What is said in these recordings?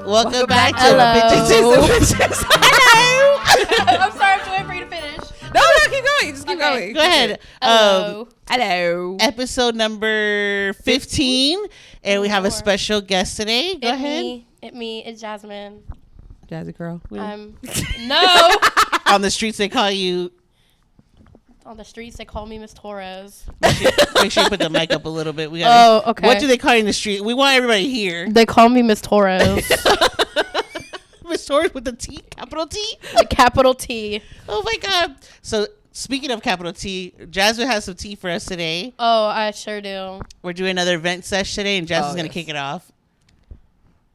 Welcome back to Hello. Bitches. Hello. I'm sorry, I'm waiting for you to finish. No, keep going. Just keep going. Go ahead. Hello. Episode number 15. And we have a special guest today. Go ahead. It's Jasmine. Jazzy girl. No. On the streets, they call you. On the streets, they call me Miss Torres. Make sure you put the mic up a little bit. We gotta, okay. What do they call you in the street? We want everybody here. They call me Miss Torres. Miss Torres with the T, capital T? The capital T. Oh my God. So, speaking of capital T, Jasmine has some tea for us today. Oh, I sure do. We're doing another event sesh today, and Jasmine's going to kick it off.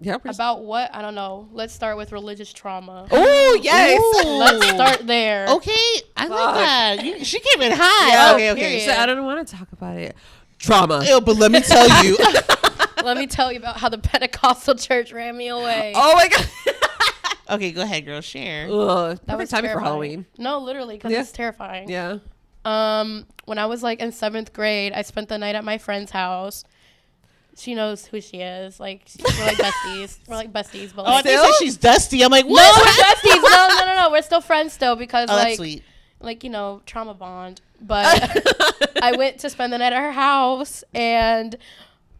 Yeah, about what? I don't know. Let's start with religious trauma. Oh, yes. Ooh. Let's start there. Okay. I like that. She came in high. Yeah, okay. So I don't want to talk about it. Trauma. Ew, but let me tell you. Let me tell you about how the Pentecostal church ran me away. Oh, my God. Okay, go ahead, girl. Share. Ugh, That was perfect timing for terrifying. Halloween. No, literally, because it's terrifying. Yeah. When I was like in 7th grade, I spent the night at my friend's house. She knows who she is. Like, we're like besties. We're like besties, but I like, think like she's dusty. I'm like, no, what? we're besties. No. We're still friends still because Oh, that's like, sweet. like, you know, trauma bond. But I went to spend the night at her house, and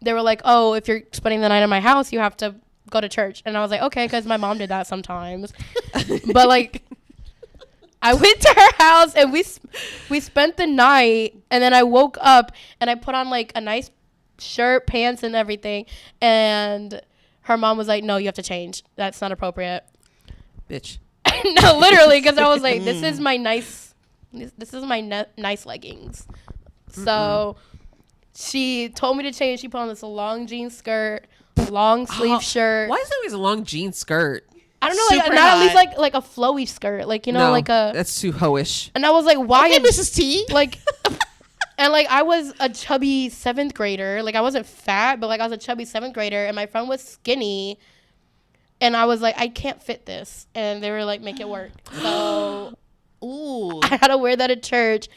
they were like, "Oh, if you're spending the night at my house, you have to go to church." And I was like, "Okay," because my mom did that sometimes. But like, I went to her house, and we spent the night, and then I woke up, and I put on like a nice shirt, pants, and everything, and her mom was like, "No, you have to change. That's not appropriate." Bitch. No, literally, because I was like, "This is my nice nice leggings." So she told me to change. She put on this long jean skirt, long sleeve shirt. Why is it always a long jean skirt? I don't know, like Super not at hot. least like a flowy skirt, like, you know, No, like a. that's too hoish. And I was like, "Why, Okay, Mrs. T. like?" And like, I was a chubby 7th grader. Like, I wasn't fat, but like, I was a chubby 7th grader, and my friend was skinny. And I was like, I can't fit this. And they were like, make it work. So Ooh. I had to wear that at church.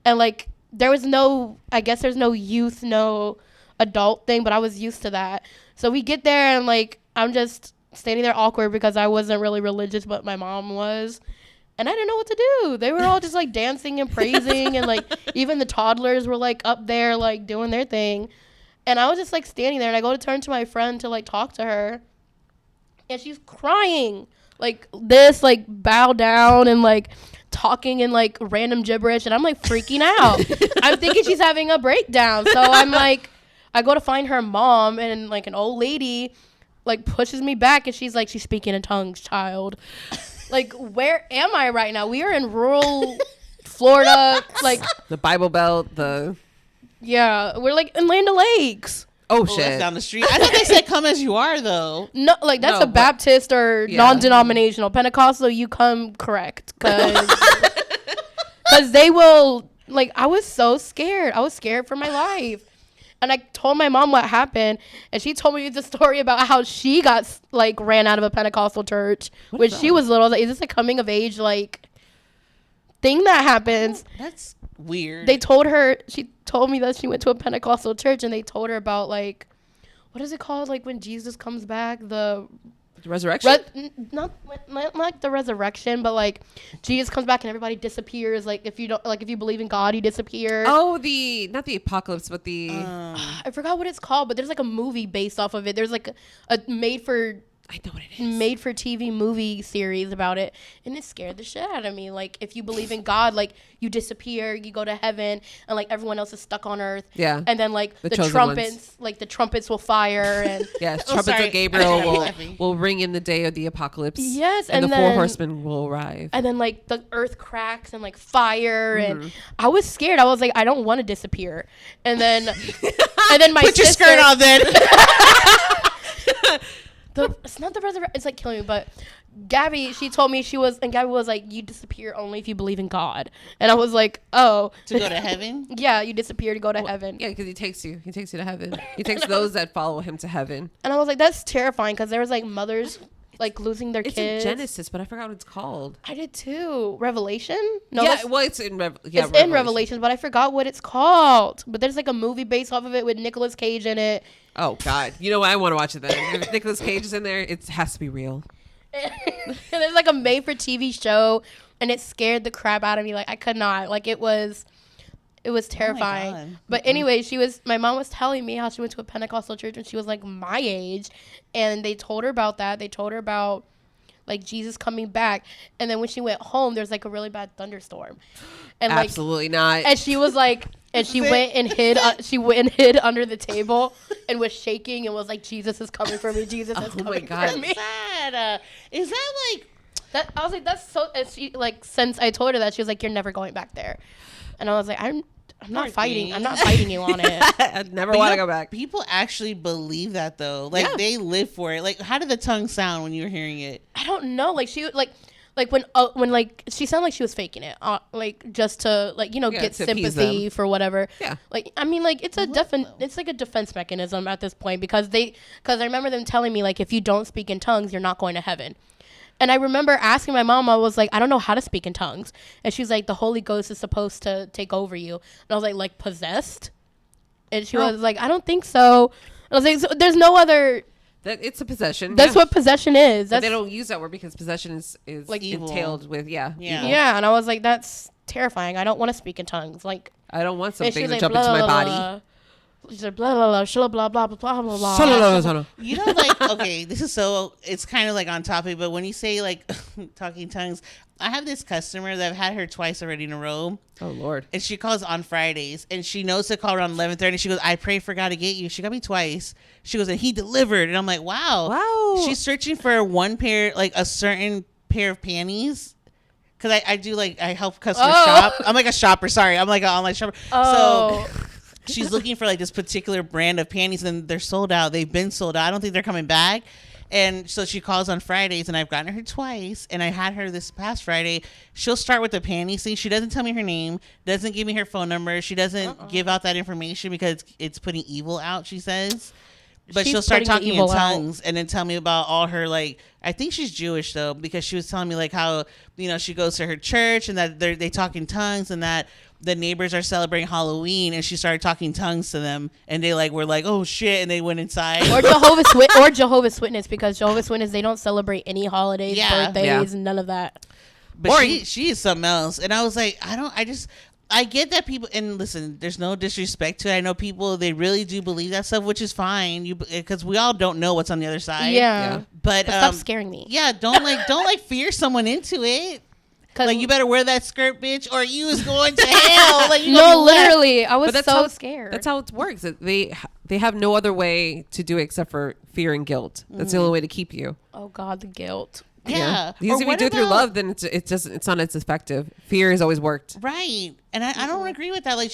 And like, there was no, I guess there's no youth, no adult thing, but I was used to that. So we get there, and like, I'm just standing there awkward because I wasn't really religious, but my mom was. And I didn't know what to do. They were all just like dancing and praising, and like even the toddlers were like up there like doing their thing. And I was just like standing there, and I go to turn to my friend to like talk to her, and she's crying like this, like bow down and like talking in like random gibberish, and I'm like freaking out. I'm thinking she's having a breakdown. So I'm like, I go to find her mom, and like an old lady like pushes me back, and she's like, "She's speaking in tongues, child." Like, where am I right now? We are in rural Florida. Like, The Bible Belt, yeah, we're like in Land O'Lakes. Oh, Oh, shit. that's down the street. I thought they said come as you are, though. No, like that's No, a Baptist or yeah. non-denominational. Pentecostal, you come correct, because they will. Like, I was so scared. I was scared for my life. And I told my mom what happened, and she told me the story about how she got like ran out of a Pentecostal church when she was little. I was like, is this a coming of age like thing that happens? That's weird. She told me that she went to a Pentecostal church, and they told her about like, what is it called? Like when Jesus comes back, the Resurrection? not like the resurrection, but like Jesus comes back and everybody disappears. Like if you believe in God, you disappear. Oh, not the apocalypse, but the... I forgot what it's called, but there's like a movie based off of it. There's like a I know what it is. made for TV movie series about it, and it scared the shit out of me. Like, if you believe in God, like you disappear, you go to heaven, and like everyone else is stuck on earth. Yeah. And then like the chosen trumpets, ones. like the trumpets will fire, and Yes, Oh, trumpets sorry. of Gabriel Laughing. will ring in the day of the apocalypse. Yes, and and the four then- horsemen will arrive. and then like the earth cracks and like fire, and I was scared. I was like, I don't want to disappear. And then my Put your sister, skirt on then. it's not the resurrection. It's like killing me, but Gabby, she told me Gabby was like, you disappear only if you believe in God. And I was like, oh. To go to heaven? Yeah, you disappear to go to heaven. Yeah, because he takes you to heaven. He takes those that follow him to heaven. And I was like, that's terrifying, because there was like mothers. like losing their It's kids. in Genesis, but I forgot what it's called. I did too. Revelation? No, Yeah, well, it's in it's in Revelation, but I forgot what it's called. But there's like a movie based off of it with Nicolas Cage in it. Oh God, you know what? I want to watch it then. If Nicolas Cage is in there, it has to be real. And there's like a made for TV show, and it scared the crap out of me. Like I could not. Like it was terrifying. God. But anyway, my mom was telling me how she went to a Pentecostal church when she was like my age, and they told her about that. They told her about like Jesus coming back, and then when she went home, there's like a really bad thunderstorm, and like Absolutely not. and she was like, and she went and hid. She went and hid under the table and was shaking and was like, "Jesus is coming for me. Jesus is coming for me." Sad. Is that like? That I was like, that's so. And she like, since I told her that, she was like, "You're never going back there," and I was like, I'm not Poor fighting. thing. I'm not fighting you on it. I'd never But want you to know, go back. People actually believe that though. Like Yeah. they live for it. Like how did the tongue sound when you were hearing it? I don't know. Like she like when like she sounded like she was faking it, like just to like get to appease sympathy them. for whatever. Yeah. Like I mean, like it's like a defense mechanism at this point because I remember them telling me like if you don't speak in tongues, you're not going to heaven. And I remember asking my mom, I was like, I don't know how to speak in tongues. And she's like, the Holy Ghost is supposed to take over you. And I was like possessed? And she was like, I don't think so. And I was like, so there's no other. That it's a possession. That's what possession is. But they don't use that word because possession is Like entailed with Yeah. evil. Yeah. And I was like, that's terrifying. I don't want to speak in tongues. Like, I don't want and something she's to like, jump blah, into my blah, body. blah. She's like, blah, blah, blah, blah, blah, blah, blah, blah, blah. You know, like okay, this is so. It's kind of like on topic, but when you say like talking tongues, I have this customer that I've had her twice already in a row. Oh Lord. And she calls on Fridays, and she knows to call around 11:30. She goes, "I pray for God to get you." She got me twice. She goes, and He delivered. And I'm like, wow. She's searching for one pair, like a certain pair of panties. Cause I do like I help customers shop. I'm like a shopper. Sorry, I'm like an online shopper. Oh. So she's looking for like this particular brand of panties, and they're sold out. They've been sold out. I don't think they're coming back. And so she calls on Fridays, and I've gotten her twice. And I had her this past Friday. She'll start with the panties thing. She doesn't tell me her name, doesn't give me her phone number. She doesn't give out that information because it's putting evil out, she says. But She's she'll start putting the talking in evil out. tongues and then tell me about all her, like, I think she's Jewish, though, because she was telling me, like, how, she goes to her church and that they talk in tongues and that the neighbors are celebrating Halloween, and she started talking tongues to them, and they, like, were like, oh, shit, and they went inside. Or Jehovah's Witness, because Jehovah's Witness, they don't celebrate any holidays, birthdays, none of that. But she is something else. And I was like, I get that people, and listen, there's no disrespect to it. I know people, they really do believe that stuff, which is fine, because we all don't know what's on the other side. Yeah. But stop scaring me. Yeah, don't fear someone into it. Like, you better wear that skirt, bitch, or you is going to hell. Like, no, literally, I was so scared. That's how it works. They have no other way to do it except for fear and guilt. That's the only way to keep you. Oh God, the guilt. Yeah. Because if you do it through love, then it's not as effective. Fear has always worked. Right. And I don't agree with that. Like,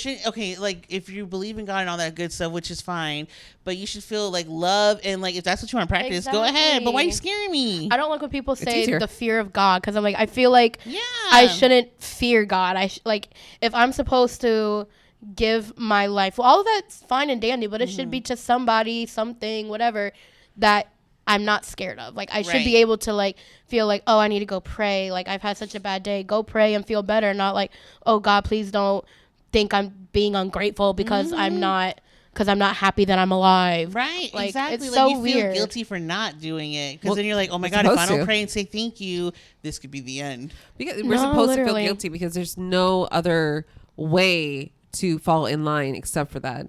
like, if you believe in God and all that good stuff, which is fine, but you should feel like love, and like if that's what you want to practice, go ahead. But why are you scaring me? I don't like when people say the fear of God, because I'm like, I feel like Yeah. I shouldn't fear God. Like, if I'm supposed to give my life, well, all of that's fine and dandy, but it should be to somebody, something, whatever, that I'm not scared of. Like, I should be able to, like, feel like, oh, I need to go pray. Like, I've had such a bad day. Go pray and feel better. Not like, oh, God, please don't think I'm being ungrateful because I'm not happy that I'm alive. Right, like, exactly. It's like, so you weird. feel guilty for not doing it. Because then you're like, oh, my God, if I don't pray and say thank you, this could be the end. Because we're supposed to feel guilty because there's no other way to fall in line except for that.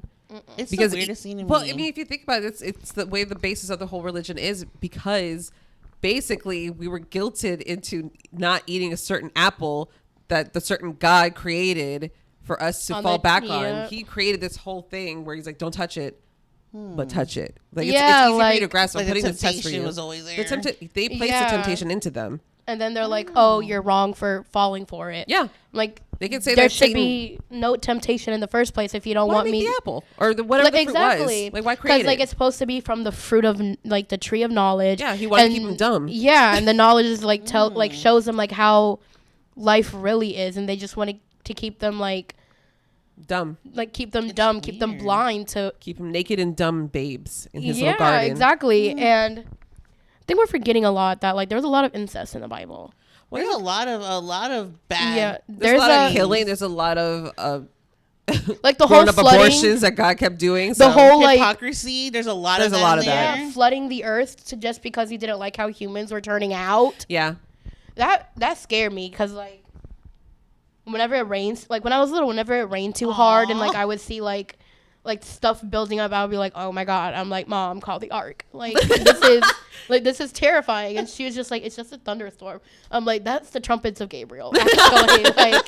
It's because the weirdest thing to me. Well, I mean, if you think about it, it's the way the basis of the whole religion is, because basically we were guilted into not eating a certain apple that the certain God created for us to fall back on. He created this whole thing where he's like, don't touch it, but touch it. Like, it's easy for you to grasp. Like, I'm putting the this test for you. was always there. They placed the temptation into them. And then they're like, oh, you're wrong for falling for it. Yeah. Like, they can say there that should be no temptation in the first place if you don't want me. the apple or whatever the fruit was. Like, why create it? Because, like, it's supposed to be from the fruit of, like, the tree of knowledge. Yeah, he wanted to keep them dumb. Yeah, and the knowledge is, like, shows them, like, how life really is. And they just want to keep them, like, dumb. Like, keep them dumb, keep them blind to... Keep them naked and dumb babes in his little garden. Yeah, exactly. And... think we're forgetting a lot that like there was a lot of incest in the Bible. There's a lot of bad. Yeah, There's a lot of killing. There's a lot of like the whole grown-up flooding, abortions that God kept doing. the So. whole like hypocrisy. There's a lot There's of a lot that. of that. yeah, flooding the earth to just because he didn't like how humans were turning out. Yeah. That scared me because like whenever it rains, like when I was little, whenever it rained too hard and like I would see like stuff building up, I would be like, oh my God. I'm like, Mom, call the ark. Like this is terrifying. And she was just like, it's just a thunderstorm. I'm like, that's the trumpets of Gabriel. Actually, like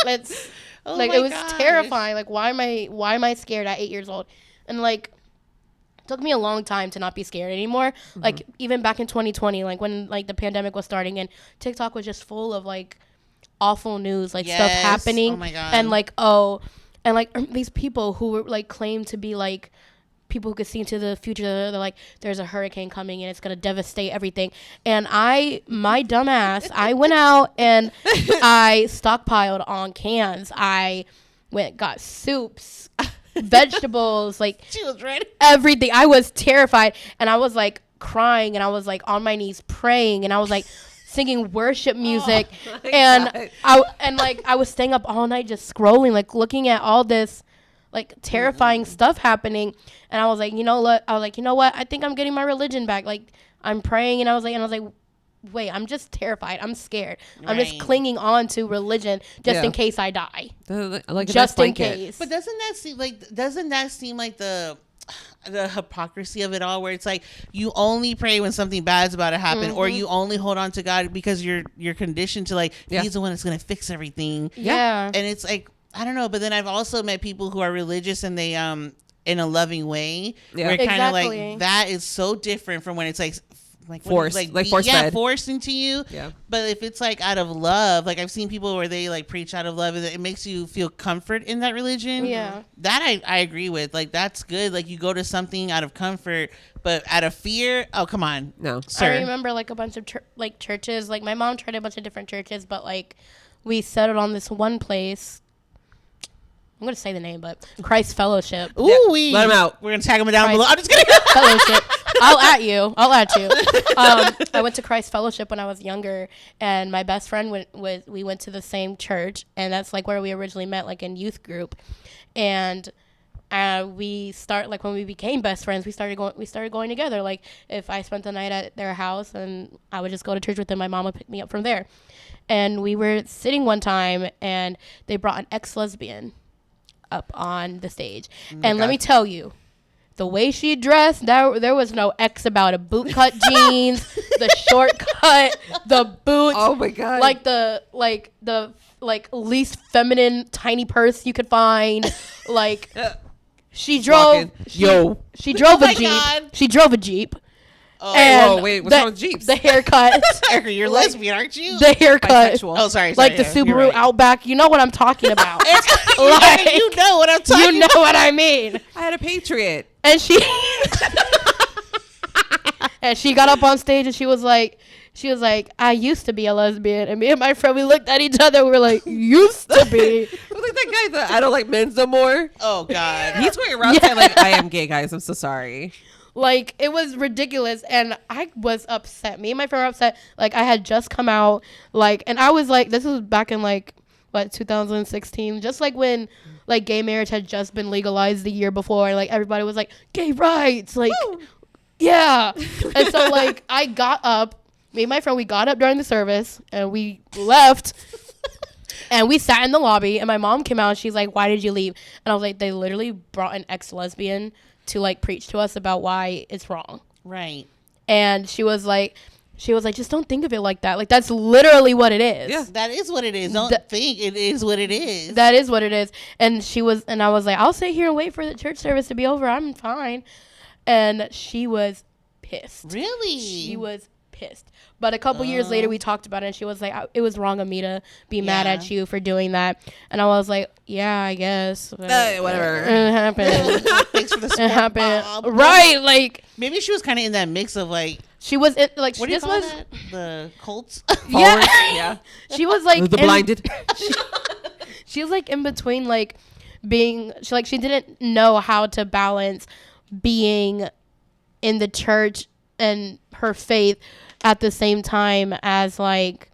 that's like it was terrifying. Like why am I scared at 8 years old? And like it took me a long time to not be scared anymore. Mm-hmm. Like even back in 2020, like when like the pandemic was starting and TikTok was just full of like awful news, like stuff happening. Oh my God. And like these people who were like claimed to be like people who could see into the future. They're like, there's a hurricane coming and it's gonna devastate everything. And my dumb ass, I went out and I stockpiled on cans. I got soups, vegetables, like She was ready. everything. I was terrified and I was like crying and I was like on my knees praying and I was like singing worship music and I was staying up all night just scrolling, like looking at all this like terrifying stuff happening. And I was like, you know what? I think I'm getting my religion back. Like I'm praying and I was like, wait, I'm just terrified. I'm scared. Right. I'm just clinging on to religion just in case I die. Like just in case. But doesn't that seem like the hypocrisy of it all, where it's like you only pray when something bad's about to happen, or you only hold on to God because you're conditioned to like he's the one that's gonna fix everything. Yeah. And it's like, I don't know, but then I've also met people who are religious and they in a loving way, where it kind of like that is so different from when it's like forced, force fed, forced into you. Yeah. But if it's like out of love, like I've seen people where they like preach out of love, it makes you feel comfort in that religion. Yeah. That I agree with. Like that's good. Like you go to something out of comfort, but out of fear, oh come on, no. Sir. I remember like a bunch of churches. Like my mom tried a bunch of different churches, but like we settled on this one place. I'm going to say the name, but Christ Fellowship. Ooh, let him out. We're going to tag him down below. I'm just kidding. Fellowship. I'll at you. I went to Christ Fellowship when I was younger, and my best friend we went to the same church, and that's like where we originally met, like in youth group. And when we became best friends, we started going together. Like if I spent the night at their house, and I would just go to church with them, my mom would pick me up from there. And we were sitting one time, and they brought an ex-lesbian up on the stage. And let me tell you, the way she dressed, there was no X about it. Boot cut jeans, the short cut, the boots. Oh my God. Like the least feminine tiny purse you could find. Like she drove she drove a Jeep. God. She drove a Jeep. Oh, and wait, what's wrong with Jeeps? The haircut. Erica, you're lesbian, aren't you? The haircut. Bisexual. Oh, sorry. Like the Subaru Outback. You know what I'm talking about. Like, you know what I'm talking about. You know what I mean. I had a Patriot. And she got up on stage and she was like, I used to be a lesbian. And me and my friend, we looked at each other. We were like, used to be. It was like that guy that I don't like men's no more. Oh, God. He's going around saying like, I am gay, guys. I'm so sorry. Like, it was ridiculous. And I was upset. Me and my friend were upset. Like, I had just come out. Like, and I was like, this was back in like, 2016? Just like when like gay marriage had just been legalized the year before. Like, everybody was like, gay rights. Like, woo! Yeah. And so like, I got up. Me and my friend, we got up during the service and we left and we sat in the lobby and my mom came out and she's like, why did you leave? And I was like, they literally brought an ex-lesbian to like preach to us about why it's wrong. Right. And she was like, just don't think of it like that. Like, that's literally what it is. Yeah, that is what it is. Don't think it is what it is. That is what it is. And I was like, I'll sit here and wait for the church service to be over. I'm fine. And she was pissed. Really? She was pissed. But a couple years later, we talked about it, and she was like, it was wrong of me to be mad at you for doing that. And I was like, yeah, I guess. Whatever. It happened. Thanks for the support, It happened. Bob. Right. Like, maybe she was kind of in that mix of like, she was in, like, what do you call that? The cults? Yeah. Yeah. She was like, the blinded. She was like in between, like, she didn't know how to balance being in the church and her faith at the same time as like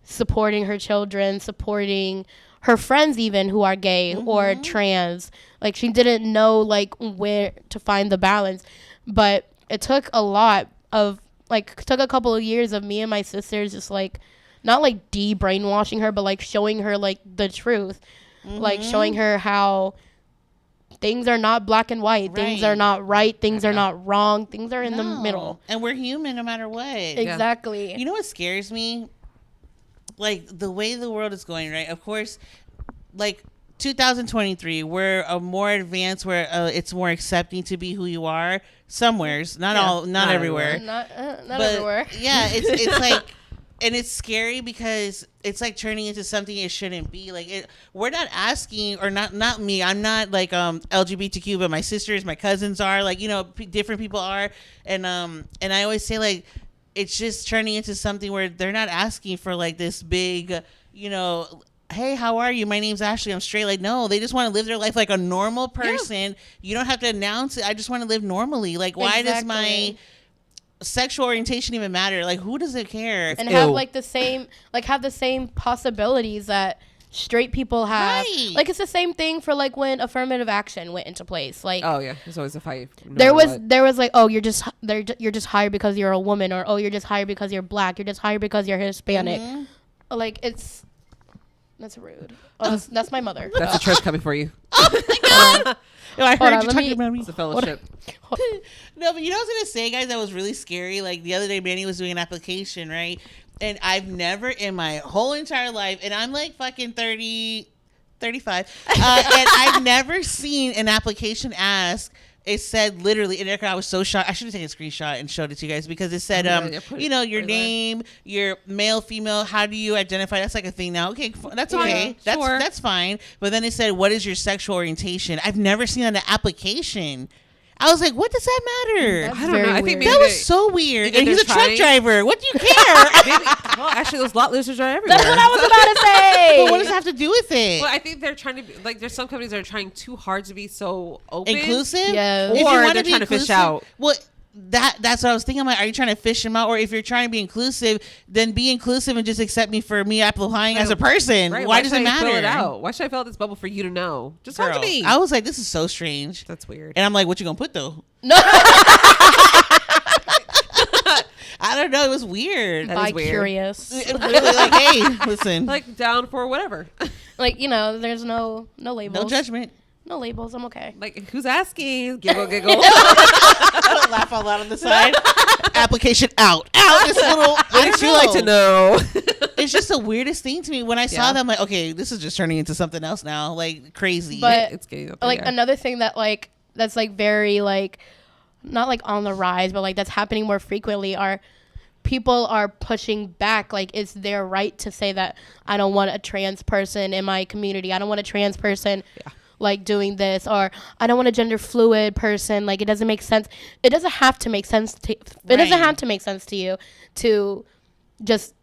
supporting her children, supporting her friends even who are gay or trans. Like she didn't know like where to find the balance, but it took a lot of like took a couple of years of me and my sisters just like not like de-brainwashing her, but like showing her like the truth, like showing her how things are not black and white, things are not right, things are not wrong, things are in the middle, and we're human no matter what. Exactly. You know what scares me? Like the way the world is going, right? Of course, like 2023, we're more advanced, where it's more accepting to be who you are. Somewheres, not everywhere. Not But, everywhere. Yeah, it's like, and it's scary because it's like turning into something it shouldn't be. Like we're not asking, or not me. I'm not like LGBTQ, but my sisters, my cousins are, like, you know, different people are, and I always say like, it's just turning into something where they're not asking for like this big, you know, hey, how are you? My name's Ashley. I'm straight. Like, no, they just want to live their life like a normal person. Yeah. You don't have to announce it. I just want to live normally. Like, why does my sexual orientation even matter? Like, who does it care? And have like the same, like have the same possibilities that straight people have. Right. Like it's the same thing for like when affirmative action went into place. Like, oh yeah, there's always a fight. There was like, oh, you're just hired because you're a woman, or oh, you're just hired because you're black, you're just hired because you're Hispanic. Like that's rude. Oh, that's my mother. That's a church coming for you. Oh my god! No, I heard you talking about me. It's a fellowship. No, but you know what I was gonna say, guys? That was really scary. Like the other day, Manny was doing an application, right? And I've never in my whole entire life, and I'm like fucking 30, 35, and I've never seen an application ask. It said literally, and I was so shocked. I should have taken a screenshot and showed it to you guys, because it said, you know, your name, your male, female, how do you identify? That's like a thing now. Okay, that's okay. Yeah, that's fine. But then it said, what is your sexual orientation? I've never seen an application. I was like, what does that matter? That's I don't know. I think maybe that was so weird. And he's a truck trying. driver. What do you care? Maybe, well, actually, those lot losers are everywhere. That's what I was about to say. But what does it have to do with it? Well, I think they're trying to be, like, there's some companies that are trying too hard to be so open. Inclusive? Yes. If you Or wanna they're be trying to fish inclusive- out. Well, that's what I was thinking. I'm like, are you trying to fish them out? Or if you're trying to be inclusive, then be inclusive and just accept me for me applying as a person. Right. Why does it should I matter? fill it out? Why should I fill out this bubble for you to know? Just talk to Girl, me. I was like, this is so strange. That's weird. And I'm like, what you gonna put though? No. I don't know. It was weird. That is weird. Curious. It really, like, hey, listen. Like, down for whatever. Like, you know, there's no labels. No judgment. No labels. I'm okay. Like, who's asking? Giggle, giggle. Laugh out loud on the side. Application out. This little. What would you like to know? It's just the weirdest thing to me. When I saw that, I'm like, okay, this is just turning into something else now. Like, crazy. But It's getting up there, like yeah. another thing that like that's like very like not like on the rise, but like that's happening more frequently are people are pushing back. Like it's their right to say that I don't want a trans person in my community. I don't want a trans person like doing this, or I don't want a gender fluid person. Like it doesn't make sense. It doesn't have to make sense to it doesn't have to make sense to you to just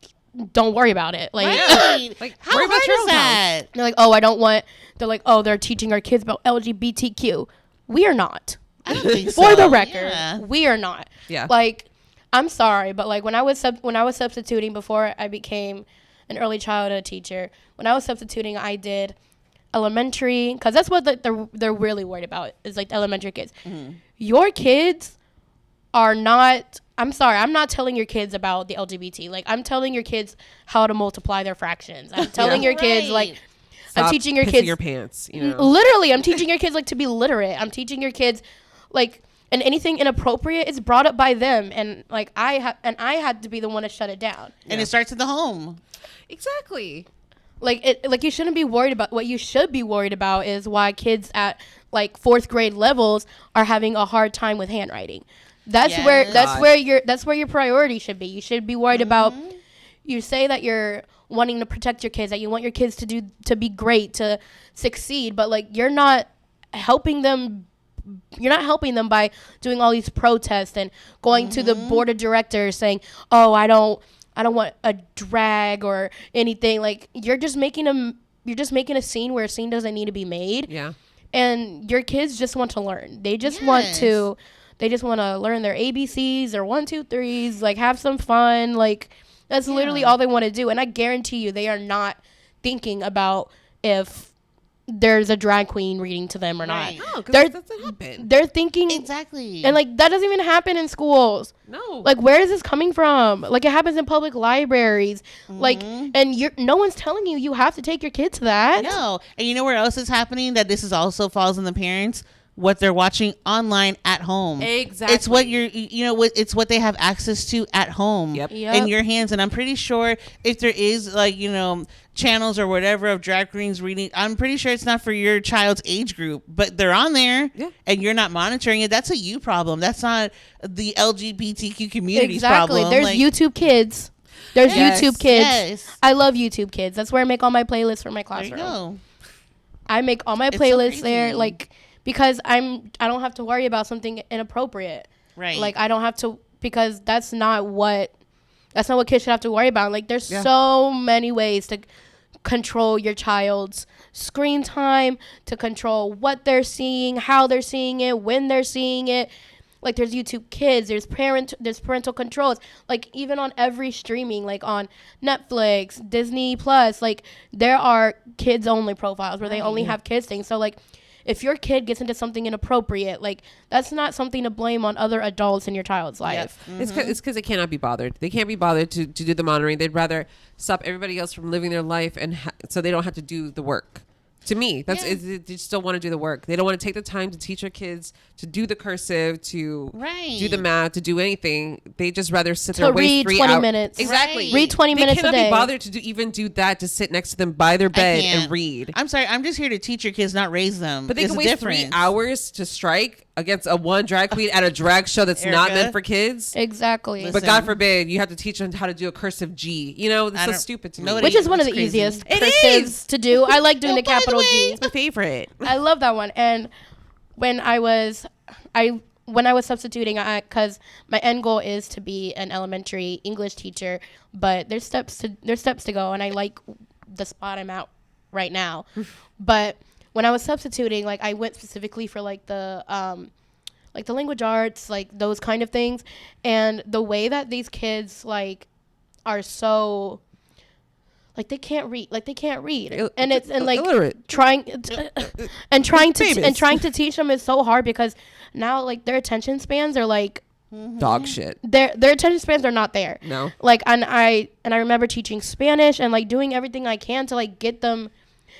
don't worry about it. Like, right. Like, How worry about hard your is own that? they're like, oh, I don't want. They're like, oh, they're teaching our kids about LGBTQ. We are not. I don't think so. For the record, Yeah. we are not. Yeah. Like, I'm sorry, but like when I was substituting before I became an early childhood teacher, when I was substituting, I did elementary, because that's what they're really worried about is like the elementary kids. Mm-hmm. Your kids are not. I'm sorry, I'm not telling your kids about the LGBT. Like, I'm telling your kids how to multiply their fractions. I'm telling your kids like. Stop I'm teaching your pissing kids your pants, you know. Literally, I'm teaching your kids like to be literate. I'm teaching your kids like, and anything inappropriate is brought up by them, and like I had to be the one to shut it down. And it starts at the home. Exactly. Like you shouldn't be worried about. What you should be worried about is why kids at like 4th grade levels are having a hard time with handwriting. That's where your priority should be. You should be worried about. You say that you're wanting to protect your kids, that you want your kids to be great, to succeed, but like you're not helping them by doing all these protests and going to the board of directors saying, oh, I don't want a drag or anything. Like you're just making a scene where a scene doesn't need to be made. Yeah. And your kids just want to learn. They just want to They just want to learn their ABCs or 1, 2, 3s, like have some fun. Like that's literally all they want to do. And I guarantee you they are not thinking about if there's a drag queen reading to them or Right. not. No, because They're- that doesn't happen. They're thinking Exactly. and like that doesn't even happen in schools. No. Like where is this coming from? Like it happens in public libraries. Like and no one's telling you have to take your kid to that. No. And you know where else is happening that this is also falls on the parents? What they're watching online at home. Exactly. It's what it's what they have access to at home. Yep. In your hands. And I'm pretty sure if there is like, channels or whatever of drag queens reading, I'm pretty sure it's not for your child's age group, but they're on there and you're not monitoring it. That's a you problem. That's not the LGBTQ community's problem. There's YouTube Kids. There's YouTube Kids. Yes. I love YouTube Kids. That's where I make all my playlists for my There classroom. you go. I make all my It's so playlists there, crazy. like because I don't have to worry about something inappropriate. Right. Like I don't have to because that's not what kids should have to worry about. Like there's so many ways to control your child's screen time, to control what they're seeing, how they're seeing it, when they're seeing it. Like there's YouTube Kids, there's parental controls. Like even on every streaming, like on Netflix, Disney Plus, like there are kids only profiles where they only have kids things. So like if your kid gets into something inappropriate, like that's not something to blame on other adults in your child's life. It's because they cannot be bothered. They can't be bothered to do the monitoring. They'd rather stop everybody else from living their life and so they don't have to do the work. To me, that's they just don't want to do the work. They don't want to take the time to teach their kids to do the cursive, to do the math, to do anything. They just rather sit there and waste read 3 20 hours. minutes. Exactly. Right. Read 20 minutes a They cannot day. be bothered to even do that, to sit next to them by their bed can't. and read. I'm sorry. I'm just here to teach your kids, not raise them. But they There's can a waste 3 difference. hours to strike against a one drag queen at a drag show that's not Erica? meant for kids. Exactly. Listen. But God forbid you have to teach them how to do a cursive G. It's I so don't- stupid to me. nobody- Which is one of the It's crazy. easiest It cursives is. to do. I like doing the by the capital way, G. It's my favorite. I love that one. And when I was substituting, because my end goal is to be an elementary English teacher, but there's steps to go, and I like the spot I'm at right now. But when I was substituting, like I went specifically for like the language arts, like those kind of things, and the way that these kids like are so like they can't read, and it's and like illiterate. trying to teach them is so hard because now like their attention spans are like Dog shit. their attention spans are not there. No. Like and I remember teaching Spanish and like doing everything I can to like get them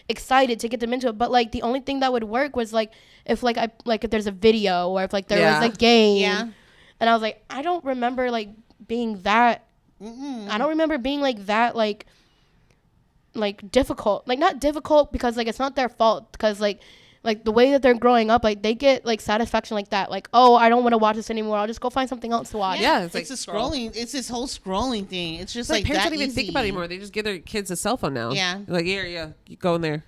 excited, to get them into it, but like the only thing that would work was like if if there's a video or if like there was a game. Yeah. And I was like, I don't remember like being that I don't remember being like that like difficult, like not difficult because like it's not their fault, because like the way that they're growing up, like they get like satisfaction like that, like, oh, I don't want to watch this anymore, I'll just go find something else to watch. Yeah, it's It's like a scrolling. It's this whole scrolling thing. It's just like parents that don't even think about it easy. anymore. They just give their kids a cell phone now. Yeah. They're like, yeah, you go in there.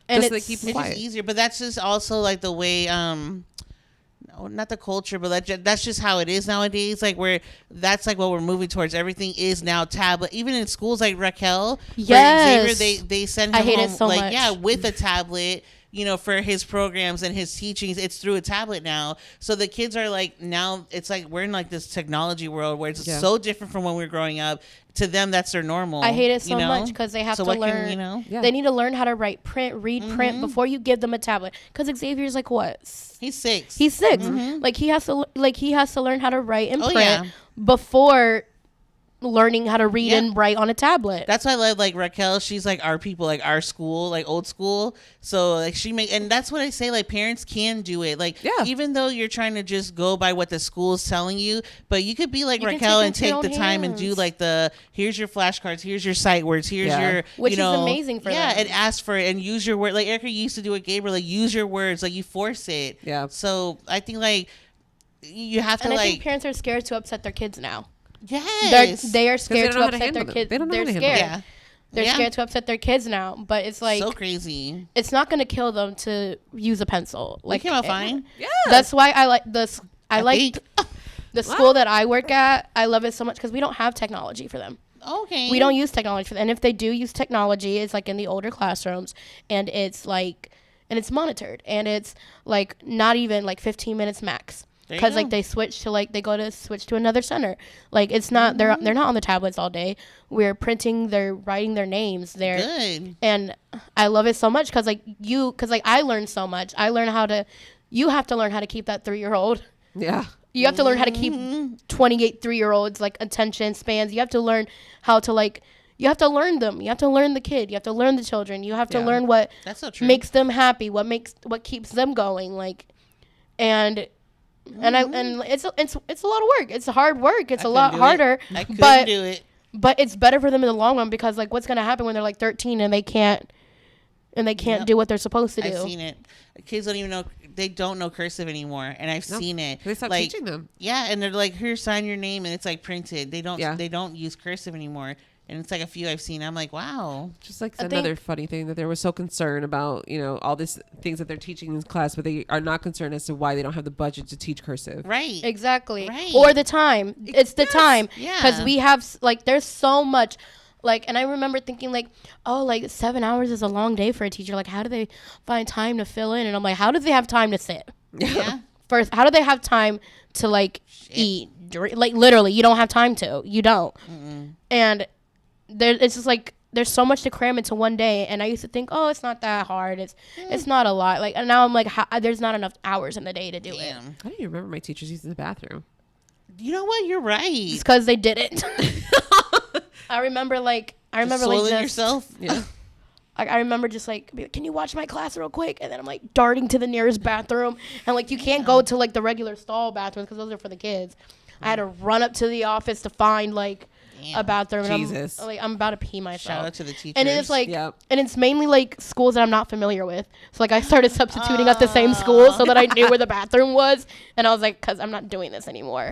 And Just so they it's, keep It's quiet. just easier, but that's just also like the way no, not the culture, but that's just how it is nowadays. Like that's like what we're moving towards. Everything is now tablet. Even in schools like Raquel, Yes. where Xavier, they send him I hate home it so like much. with a tablet. For his programs and his teachings, it's through a tablet now. So the kids are like, now it's like we're in like this technology world where it's so different from when we were growing up. To them, that's their normal. I hate it so much because they have to learn. Yeah. They need to learn how to read print before you give them a tablet. Because Xavier's like what? He's 6. He's 6. Like he has to learn how to write and Oh, print yeah. before learning how to read Yeah. and write on a tablet. That's why I love like Raquel. She's like our people, like our school, like old school. So like and that's what I say. Like parents can do it. Like even though you're trying to just go by what the school is telling you, but you could be like You can Raquel take and it into your take the own time and do hands. like here's your flashcards, here's your sight words, here's your Which is amazing for them. and ask for it and use your word. Like Erica used to do it, Gabriel. Like use your words. Like you force it. Yeah. So I think like you have to and I like think parents are scared to upset their kids now. yes. They are scared don't to know how to upset their handle them. kids. They don't know They're how to handle scared. yeah. They're Yeah. scared to upset their kids now. But it's like So crazy. it's not going to kill them to use a pencil. Like came out fine. Yeah. That's why I like this. I like think. the school that I work at. I love it so much because we don't have technology for them. Okay. We don't use technology for them. And if they do use technology, it's like in the older classrooms, and it's like, and it's monitored, and it's like not even like 15 minutes max. because like they switch to like they go to switch to another center. Like it's not they're not on the tablets all day. We're printing, they're writing their names there. Good. And I love it so much because like I learned so much. You have to learn how to keep that 3-year-old. Yeah. You have to learn how to keep 28 3-year-olds like attention spans. You have to learn how to like you have to learn them. You have to learn the kid. You have to learn the children. You have to learn what That's so true. makes them happy. What keeps them going. Like, and it's a lot of work. It's hard work. It's a lot harder. I couldn't do it. But it's better for them in the long run because like what's gonna happen when they're like 13 and they can't do what they're supposed to do. I've seen it. Kids don't even know. They don't know cursive anymore, and I've seen it. They stopped like, teaching them. Yeah, and they're like, "Here, sign your name," and it's like printed. They don't. Yeah. They don't use cursive anymore, and it's like a few I've seen. I'm like, wow. Just like another funny thing that they were so concerned about, all these things that they're teaching in class, but they are not concerned as to why they don't have the budget to teach cursive. Right. Exactly. Right. Or the time. It's the time. Yeah. Because we have like there's so much. Like, and I remember thinking like, oh, like 7 hours is a long day for a teacher. Like, how do they find time to fill in? And I'm like, how do they have time to sit? Yeah. First, how do they have time to like eat? Like, literally, you don't have time to. You don't. And it's just like there's so much to cram into one day. And I used to think, oh, it's not that hard. It's not a lot. Like, and now I'm like, there's not enough hours in the day to do it. I don't even remember my teachers using the bathroom. You know what? You're right. It's because they did it. I remember like Soiling just, yourself. Yeah. I remember just like, can you watch my class real quick? And then I'm like darting to the nearest bathroom, and like you can't go to like the regular stall bathrooms because those are for the kids. I had to run up to the office to find like a bathroom. Jesus. And I'm about to pee myself. Shout out to the teachers. And it's like, Yep. and it's mainly like schools that I'm not familiar with. So like I started substituting at the same school so that I knew where the bathroom was. And I was like, cause I'm not doing this anymore.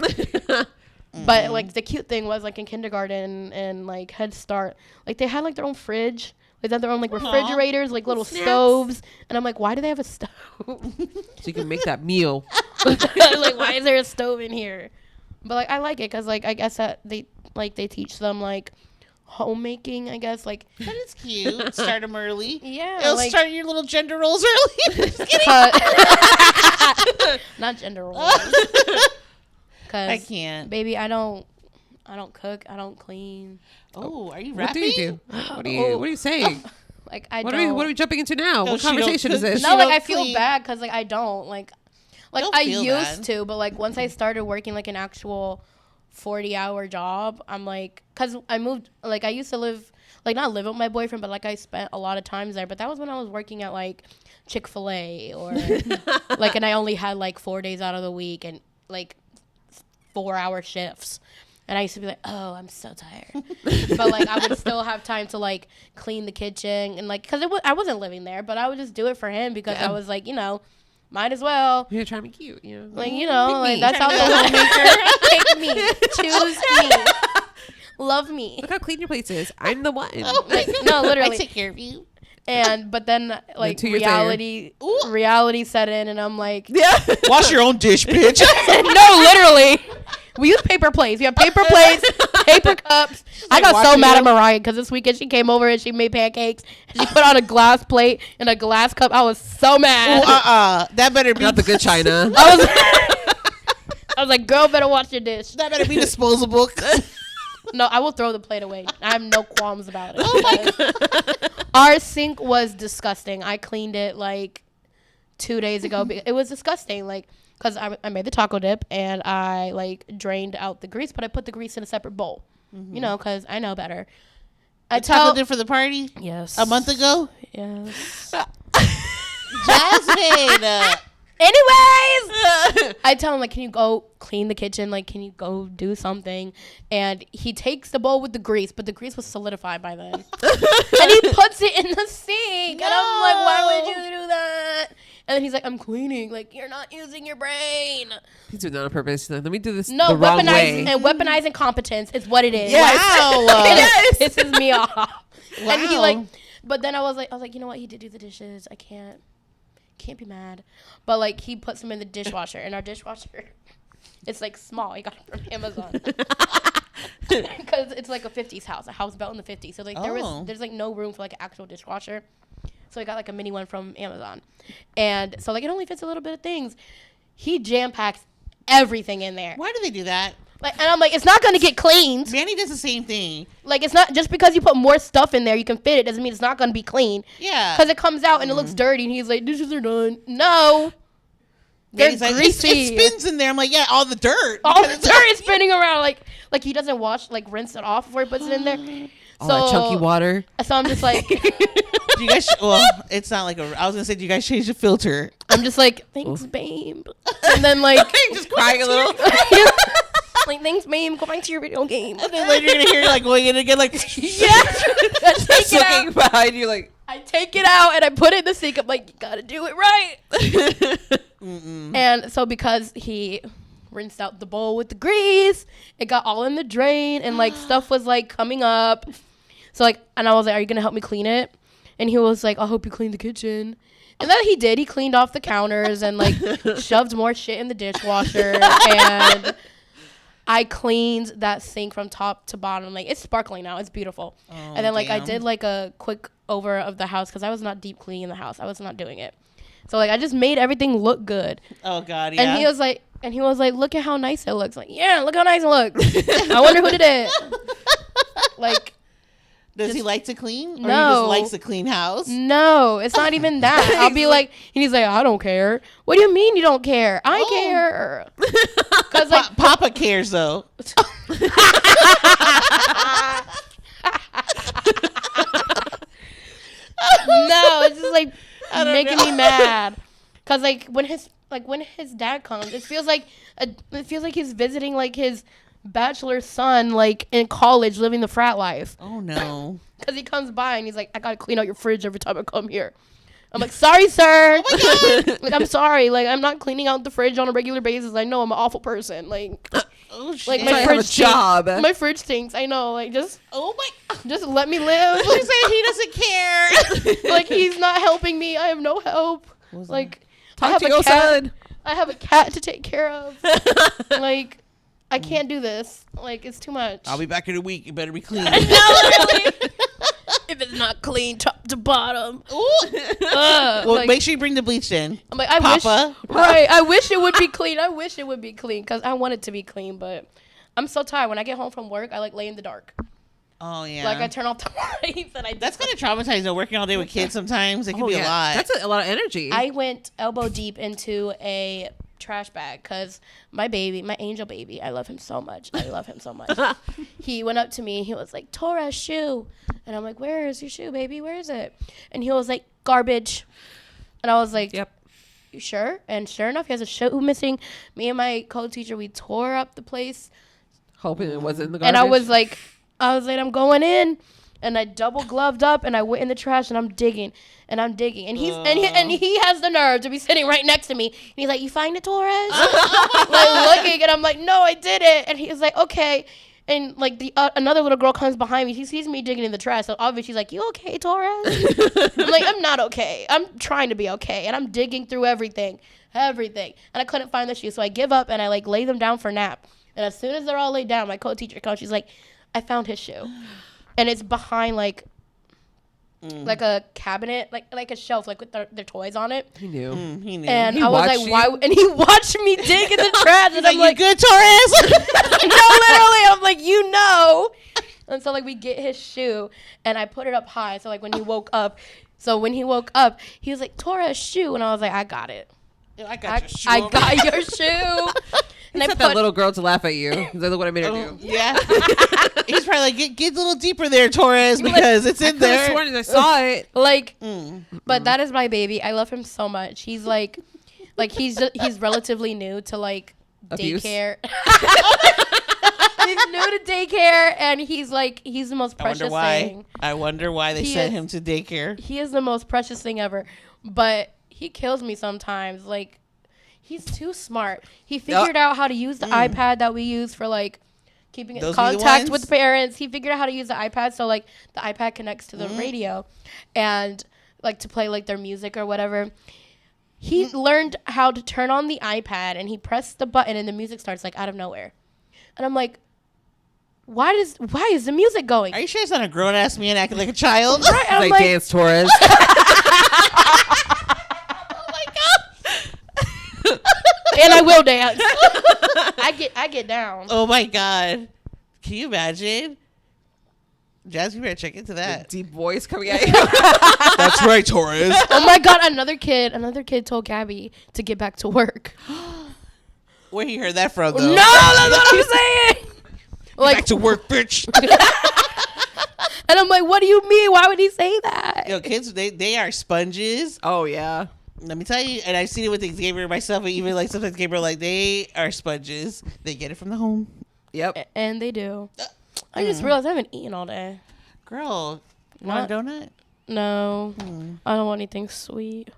But like the cute thing was like in kindergarten and like Head Start, like they had like their own fridge. They had their own like refrigerators, like little stoves. And I'm like, why do they have a stove? So you can make that meal. Like, why is there a stove in here? But like I like it because like I guess that they teach them like homemaking, I guess, like that is cute. Start them early. Yeah, It'll like, start your little gender roles early. Just kidding. not gender roles. Cause I can't. baby, I don't cook, I don't clean. Oh, are you What rapping? do you do? What are you saying? Like I What don't. are we jumping into now? No, What she don't conversation is cook. this? No, like don't I feel clean. bad because like I don't like Don't I feel used bad. to, but like once I started working like an actual 40-hour job, I'm like, because I moved, like I used to live, like not live with my boyfriend, but like I spent a lot of times there. But that was when I was working at like Chick-fil-A or like, and I only had like 4 days out of the week and like 4-hour shifts. And I used to be like, oh, I'm so tired. But, like, I would still have time to, like, clean the kitchen. And, like, because I wasn't living there. But I would just do it for him because I was like, might as well. You're trying to be cute, Like, Pick like, me. that's how the homemaker. Pick me. Choose me. Love me. Look how clean your place is. I'm the one. Like, no, I literally. take care of you. But then, like, 2 years reality set in. And I'm like, Yeah. Wash your own dish, bitch. no, literally. We use paper plates. We have paper plates, paper cups. I got so mad at Mariah because this weekend she came over and she made pancakes. And she put on a glass plate and a glass cup. I was so mad. That better be Not the good china. I was like, girl, better wash your dish. That better be disposable. No, I will throw the plate away. I have no qualms about it. Oh my God. Our sink was disgusting. I cleaned it like 2 days ago. It was disgusting. Like, because I made the taco dip and I like drained out the grease, but I put the grease in a separate bowl, because I know better. I Taco dip for the party? Yes. A month ago? Yes. Jasmine. Anyways, I tell him like, can you go clean the kitchen? Like, can you go do something? And he takes the bowl with the grease, but the grease was solidified by then. And he puts it in the sink. No. And I'm like, why would you do that? And then he's like, I'm cleaning. Like, you're not using your brain. He's doing that on purpose. Let me do this No, the wrong way. weaponizing competence is what it is. Wow. It pisses me off. Wow. And he like, but then I was like, you know what? He did do the dishes. I can't be mad. But like, he puts them in the dishwasher, and our dishwasher, it's like small. He got it from Amazon. Because it's like a 50s house, a house built in the 50s. So like there's like no room for like an actual dishwasher. So I got like a mini one from Amazon. And so like it only fits a little bit of things. He jam packs everything in there. Why do they do that? Like, and I'm like, it's not gonna get cleaned. Manny does the same thing. Like, it's not just because you put more stuff in there, you can fit it, doesn't mean it's not gonna be clean. Yeah. Because it comes out and it looks dirty, and he's like, dishes are done. No. They're Manny's like, greasy. it spins in there. I'm like, yeah, all the dirt. All the dirt is spinning around. Like he doesn't wash, like rinse it off before he puts it in there. All that chunky water. So I'm just like, Do you guys? Well, it's not like I was gonna say. Do you guys change the filter? I'm just like, thanks, babe. And then like, Just crying a little. like, thanks, babe. Go back to your video game. And then later you're gonna hear like going in again, like Yeah. I take it Looking out. behind you like. I take it out and I put it in the sink. I'm like, you gotta do it right. And so because he rinsed out the bowl with the grease, it got all in the drain and like stuff was like coming up. So like, and I was like, are you gonna help me clean it? And he was like, I'll help you clean the kitchen. And then he did. He cleaned off the counters and like shoved more shit in the dishwasher. And I cleaned that sink from top to bottom. Like, it's sparkling now. It's beautiful. Oh, and then like I damn. did like a quick over of the house because I was not deep cleaning the house. I was not doing it. So like I just made everything look good. Oh God, yeah. And he was like, look at how nice it looks. Like, yeah, look how nice it looks. I wonder who did it. Like, Does he like to clean? Or he No. just likes a clean house? no, it's not even that. I'll be like, and he's like, I don't care. What do you mean you don't care? I Oh. care. Because like, Papa cares though. no, it's just like I don't making know. me mad. Cause like when his dad comes, it feels like he's visiting like his bachelor son like in college living the frat life. Oh no. Cause he comes by and he's like, I gotta clean out your fridge every time I come here. I'm like, sorry, sir. Oh my God. Like, I'm sorry. Like, I'm not cleaning out the fridge on a regular basis. I know I'm an awful person. Like, Oh shit. like I my have a fridge stinks. job. My fridge stinks. I know. Like, just Oh my. let me live. He's saying he doesn't care. Like, he's not helping me. I have no help. Like, I Talk have to a your cat. son. I have a cat to take care of. Like, I can't do this. Like, it's too much. I'll be back in a week. You better be clean. No, literally. If it's not clean top to bottom. Well, Like, make sure you bring the bleach in. I'm like, I Papa. wish. Right. I wish it would be clean. I wish it would be clean because I want it to be clean. But I'm so tired. When I get home from work, I like lay in the dark. Oh yeah. Like, I turn off the lights and I. That's kind of traumatizing though. Working all day with kids sometimes it can be a yeah. lot. That's a lot of energy. I went elbow deep into a trash bag because my angel baby, I love him so much. He went up to me. He was like, Torah's shoe. And I'm like, where is your shoe, baby? Where is it? And he was like, garbage. And I was like, Yep. You sure? And sure enough, he has a shoe missing. Me and my co-teacher, we tore up the place. Hoping it wasn't in the garbage. And I was like, I'm going in. And I double gloved up and I went in the trash and I'm digging. And he has the nerve to be sitting right next to me. And he's like, you find it, Torres? Like looking, and I'm like, no, I didn't. And he's like, okay. And like another little girl comes behind me. She sees me digging in the trash. So obviously she's like, you okay, Torres? I'm like, I'm not okay. I'm trying to be okay. And I'm digging through everything. And I couldn't find the shoes. So I give up and I like lay them down for a nap. And as soon as they're all laid down, my co-teacher comes. She's like, I found his shoe. And it's behind like a cabinet, like a shelf, like with their toys on it. He knew. He knew. And He I was watched like, you? why? And he watched me dig in the trash, and I'm you like, good, Torres? no, literally, I'm like, you know. And so like we get his shoe, and I put it up high. So like when he woke up, he was like, Torah's shoe, and I was like, I got it. I got your shoe. I over got your shoe. And I Set put that little girl to laugh at you. Is that what I made her there. do? Yeah. He's probably like, get a little deeper there, Torres, because it's in I there. sworn I saw it. like, but that is my baby. I love him so much. He's like he's relatively new to like Abuse? daycare. He's new to daycare, and he's the most precious thing. I wonder why they He sent is- him to daycare. He is the most precious thing ever, but he kills me sometimes. Like, he's too smart. He figured out how to use the iPad that we use for like keeping in Those be the contact ones? with parents. He figured out how to use the iPad, so like the iPad connects to the radio, and like to play like their music or whatever. He learned how to turn on the iPad, and he pressed the button, and the music starts like out of nowhere. And I'm like, why is the music going? Are you sure it's not a grown ass man acting like a child? Right? And I'm Like Dance Torres. Oh my god! and I will dance. I get down. Oh my god. Can you imagine? Jazz, you better check into that. Deep voice coming at you. That's right, Torres. Oh my god, another kid told Gabby to get back to work. Where he heard that from, though? No, that's what I'm saying. Like, Back to work, bitch. and I'm like, what do you mean? Why would he say that? Yo, kids, they are sponges. Oh yeah. Let me tell you, and I've seen it with Xavier myself, and even like sometimes Gabriel, like they are sponges. They get it from the home. Yep. And they do. I just realized I haven't eaten all day. Girl, want a donut? No, I don't want anything sweet.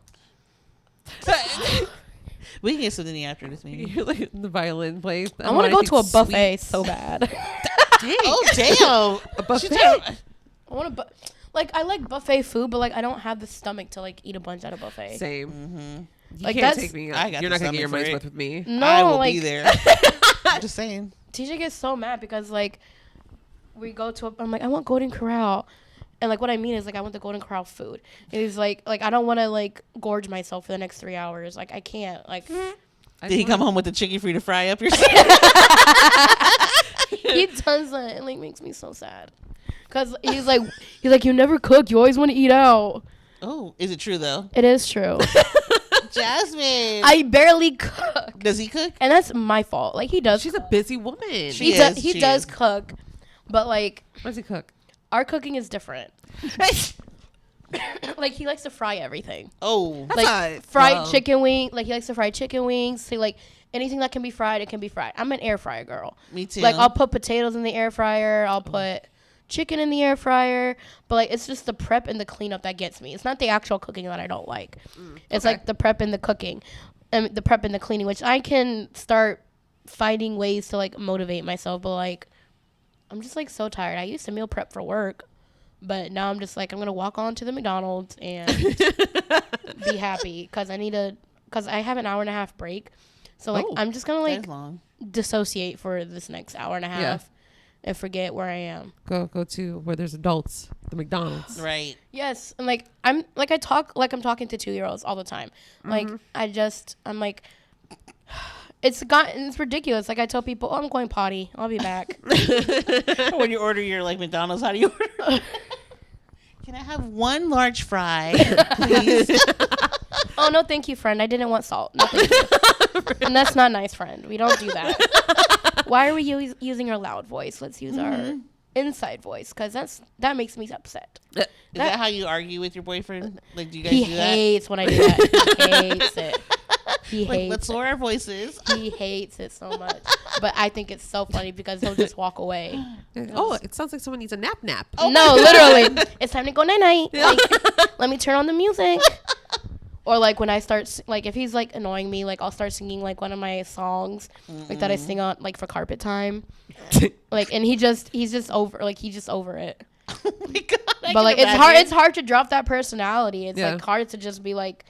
We can get something in the after this meeting. You're like the violin plays. I want to go to a buffet so bad. Oh damn! A buffet. I want to, like I like buffet food, but like I don't have the stomach to like eat a bunch at a buffet. Same. Mm-hmm. You Like, can't that's- take me. I got You're the not gonna get your stomach for money's it. worth with me. No, I will like be there. I'm just saying. TJ gets so mad because like we go to I'm like I want Golden Corral, and like what I mean is like I want the Golden Corral food. And he's like I don't want to like gorge myself for the next 3 hours. Like I can't like. Did he come home with the chicken for you to fry up yourself? He does that. It like makes me so sad. Cause he's like you never cook. You always want to eat out. Oh, is it true though? It is true. Jasmine. I barely cook, Does he cook? and that's my fault. Like he does. She's a busy woman. She He is. does cook, but like What does he cook? our cooking is different. Like he likes to fry everything. Oh, Like not- fried well. chicken wing. Like he likes to fry chicken wings. So like anything that can be fried, it can be fried. I'm an air fryer girl. me too. Like I'll put potatoes in the air fryer. I'll put chicken in the air fryer. But like it's just the prep and the cleanup that gets me. It's not the actual cooking that I don't like. It's okay. like the prep and the cooking, and the prep and the cleaning, which I can start finding ways to like motivate myself. But like I'm just like so tired. I used to meal prep for work, but now I'm just like I'm gonna walk on to the McDonald's and be happy because I have an hour and a half break. So like Oh, I'm just gonna That like is long. dissociate for this next hour and a half and forget where I am. Go to where there's adults. The McDonald's. Right. Yes, and like I'm talking to 2-year-olds all the time. Like I'm like it's ridiculous. Like I tell people, "Oh, I'm going potty. I'll be back." When you order your like McDonald's, how do you order? Can I have one large fry, please? Oh no, thank you, friend. I didn't want salt. No, thank you. And that's not nice, friend. We don't do that. Why are we using our loud voice? Let's use our inside voice because that makes me upset. Is that how you argue with your boyfriend? Like, do you guys He do that? hates when I do that. He hates it. He Like, hates let's it. lower our voices. He hates it so much. But I think it's so funny because he'll just walk away. Oh, it sounds like someone needs a nap. No, literally. It's time to go night-night. Like, let me turn on the music. Or like when I start, like if he's like annoying me, like I'll start singing like one of my songs, like that I sing on like for carpet time. Like, and he's just over it. Oh my god! But like it's hard to drop that personality. It's Yeah. like hard to just be like,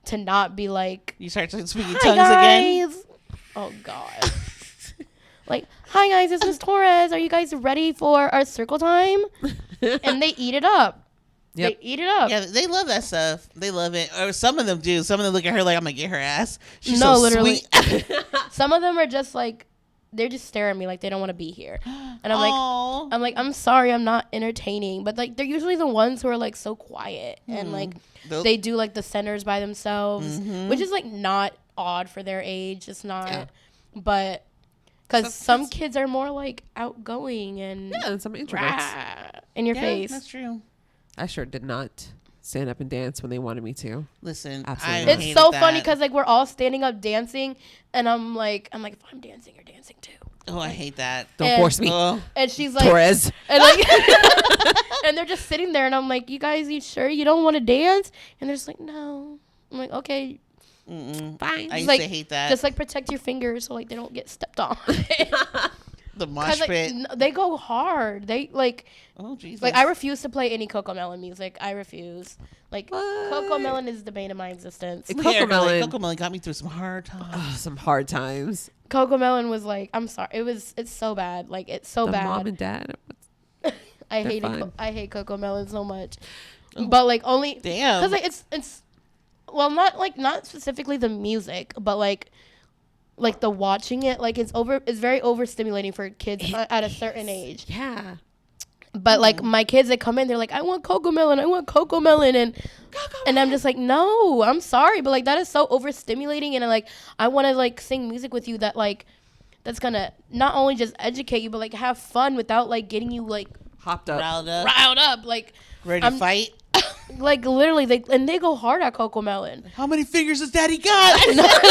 to not be like, You start speaking hi tongues again. guys. Oh god. Like, hi guys, it's Miss Torres. Are you guys ready for our circle time? And they eat it up. Yep. They eat it up. Yeah, they love that stuff. They love it. Or some of them do. Some of them look at her like I'm gonna get her ass. She's No, so literally. sweet. Some of them are just like, they're just staring at me like they don't want to be here. And Aw. I'm sorry, I'm not entertaining. But like they're usually the ones who are like so quiet and like Those- they do like the centers by themselves, which is like not odd for their age. It's not, Yeah. but because Some some kids are more like outgoing and Yeah, and some introverts. rah, in your yeah, face. that's true. I sure did not stand up and dance when they wanted me to. Listen, Absolutely. I It's hated so that. funny because like we're all standing up dancing, and I'm like if I'm dancing, you're dancing too. Oh, I hate that. Don't And- force me. Oh, And she's like, Torres. and like, and they're just sitting there, and I'm like, you guys, you sure you don't want to dance? And they're just like, no. I'm like, okay, mm-mm. Fine. I used like- to hate that. just like protect your fingers so like they don't get stepped on. the mosh Cause like pit. they go hard. They like Oh Jesus. I refuse to play any Coco Melon music. I refuse. Like What? Coco Melon is the bane of my existence. It- Yeah, girl, Cocomelon. Cocomelon got me through some hard times. Oh, some hard times. Coco Melon was like, I'm sorry, it's so bad. Like it's so The bad. mom and dad. I They're hate fine. it. I hate Coco Melon so much. Oh. But like only Damn. because like, it's well not specifically the music, but like like the watching it, like it's very overstimulating for kids at a certain age. Yeah. But like my kids that come in, they're like, I want cocoa melon, and I'm just like, no, I'm sorry, but like that is so overstimulating, and like I want to like sing music with you that like that's gonna not only just educate you but like have fun without like getting you like Hopped up. riled up, like Ready to fight? like literally they go hard at cocoa melon. How many fingers does Daddy got?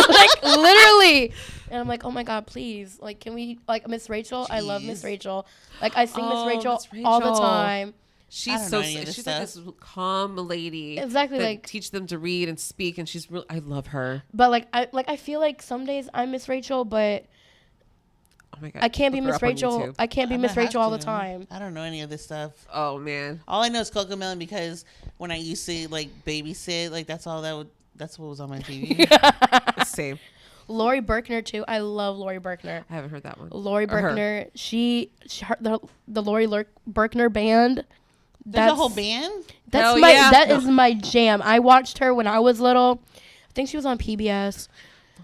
Like literally, and I'm like, oh my god, please, like can we like Miss Rachel? I love Miss Rachel. Like I sing Miss Rachel all the time. She's so she's like this calm lady. Exactly, like teach them to read and speak, and she's real. I love her. But like I feel like some days I'm Miss Rachel, but oh my god, I can't be Miss Rachel. I can't be Miss Rachel all the time. I don't know any of this stuff. Oh man, all I know is Cocoa Melon because when I used to like babysit, like that's what was on my TV. Same. Lori Berkner too. I love Lori Berkner. I haven't heard that one. Lori Berkner. The Lori Berkner band. There's a whole band. That's that is my jam. I watched her when I was little. I think she was on PBS.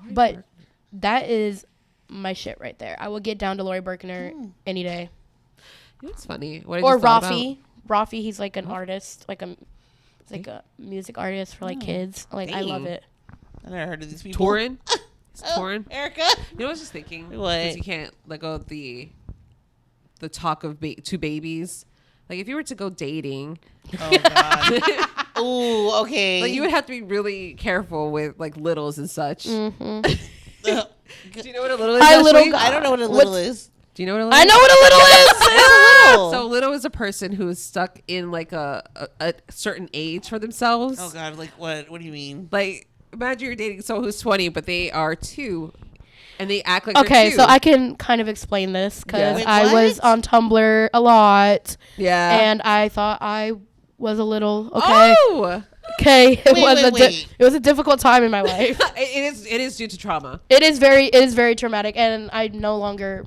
Lori but Berkner. That is my shit right there. I will get down to Lori Berkner any day. You know what's funny? Or Rafi. Rafi, he's like an artist, like a music artist for like kids. Like I love it. I never heard of these people. Torin. Torin. Erica. You know what I was just thinking? What? Because you can't let go of the talk of two babies. Like if you were to go dating. Oh god. Ooh, okay. Like you would have to be really careful with like littles and such. Mm-hmm. Do you know what a little is? I don't know what a little is. Do you know what a little I know what a little is. So little is a person who is stuck in like a certain age for themselves. Oh god, like what? What do you mean? Like imagine you're dating someone who's 20, but they are 2, and they act like okay. they're 2. So I can kind of explain this because Wait, I was on Tumblr a lot. Yeah. And I thought I was a little okay. Oh. Okay, Wait. It was a difficult time in my life. It is due to trauma. It is very traumatic, and I no longer.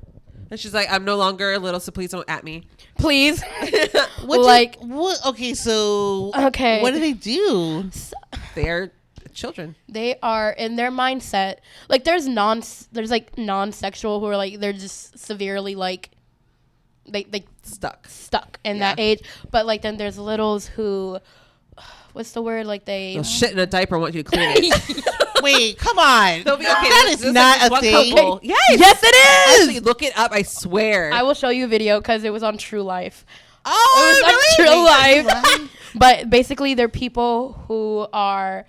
And she's like, I'm no longer a little, so please don't at me. Please. What? Okay, so okay. what do they do? They're children. They are in their mindset. Like there's like non-sexual who are like they're just severely like they stuck in that age. But like then there's littles who. What's the word? Like they'll shit in a diaper and want you to clean it. Wait, come on. They'll be okay. That is not a thing. Yes, it is. Actually, look it up. I swear. I will show you a video because it was on True Life. Oh, it was on True Life. But basically, they're people who are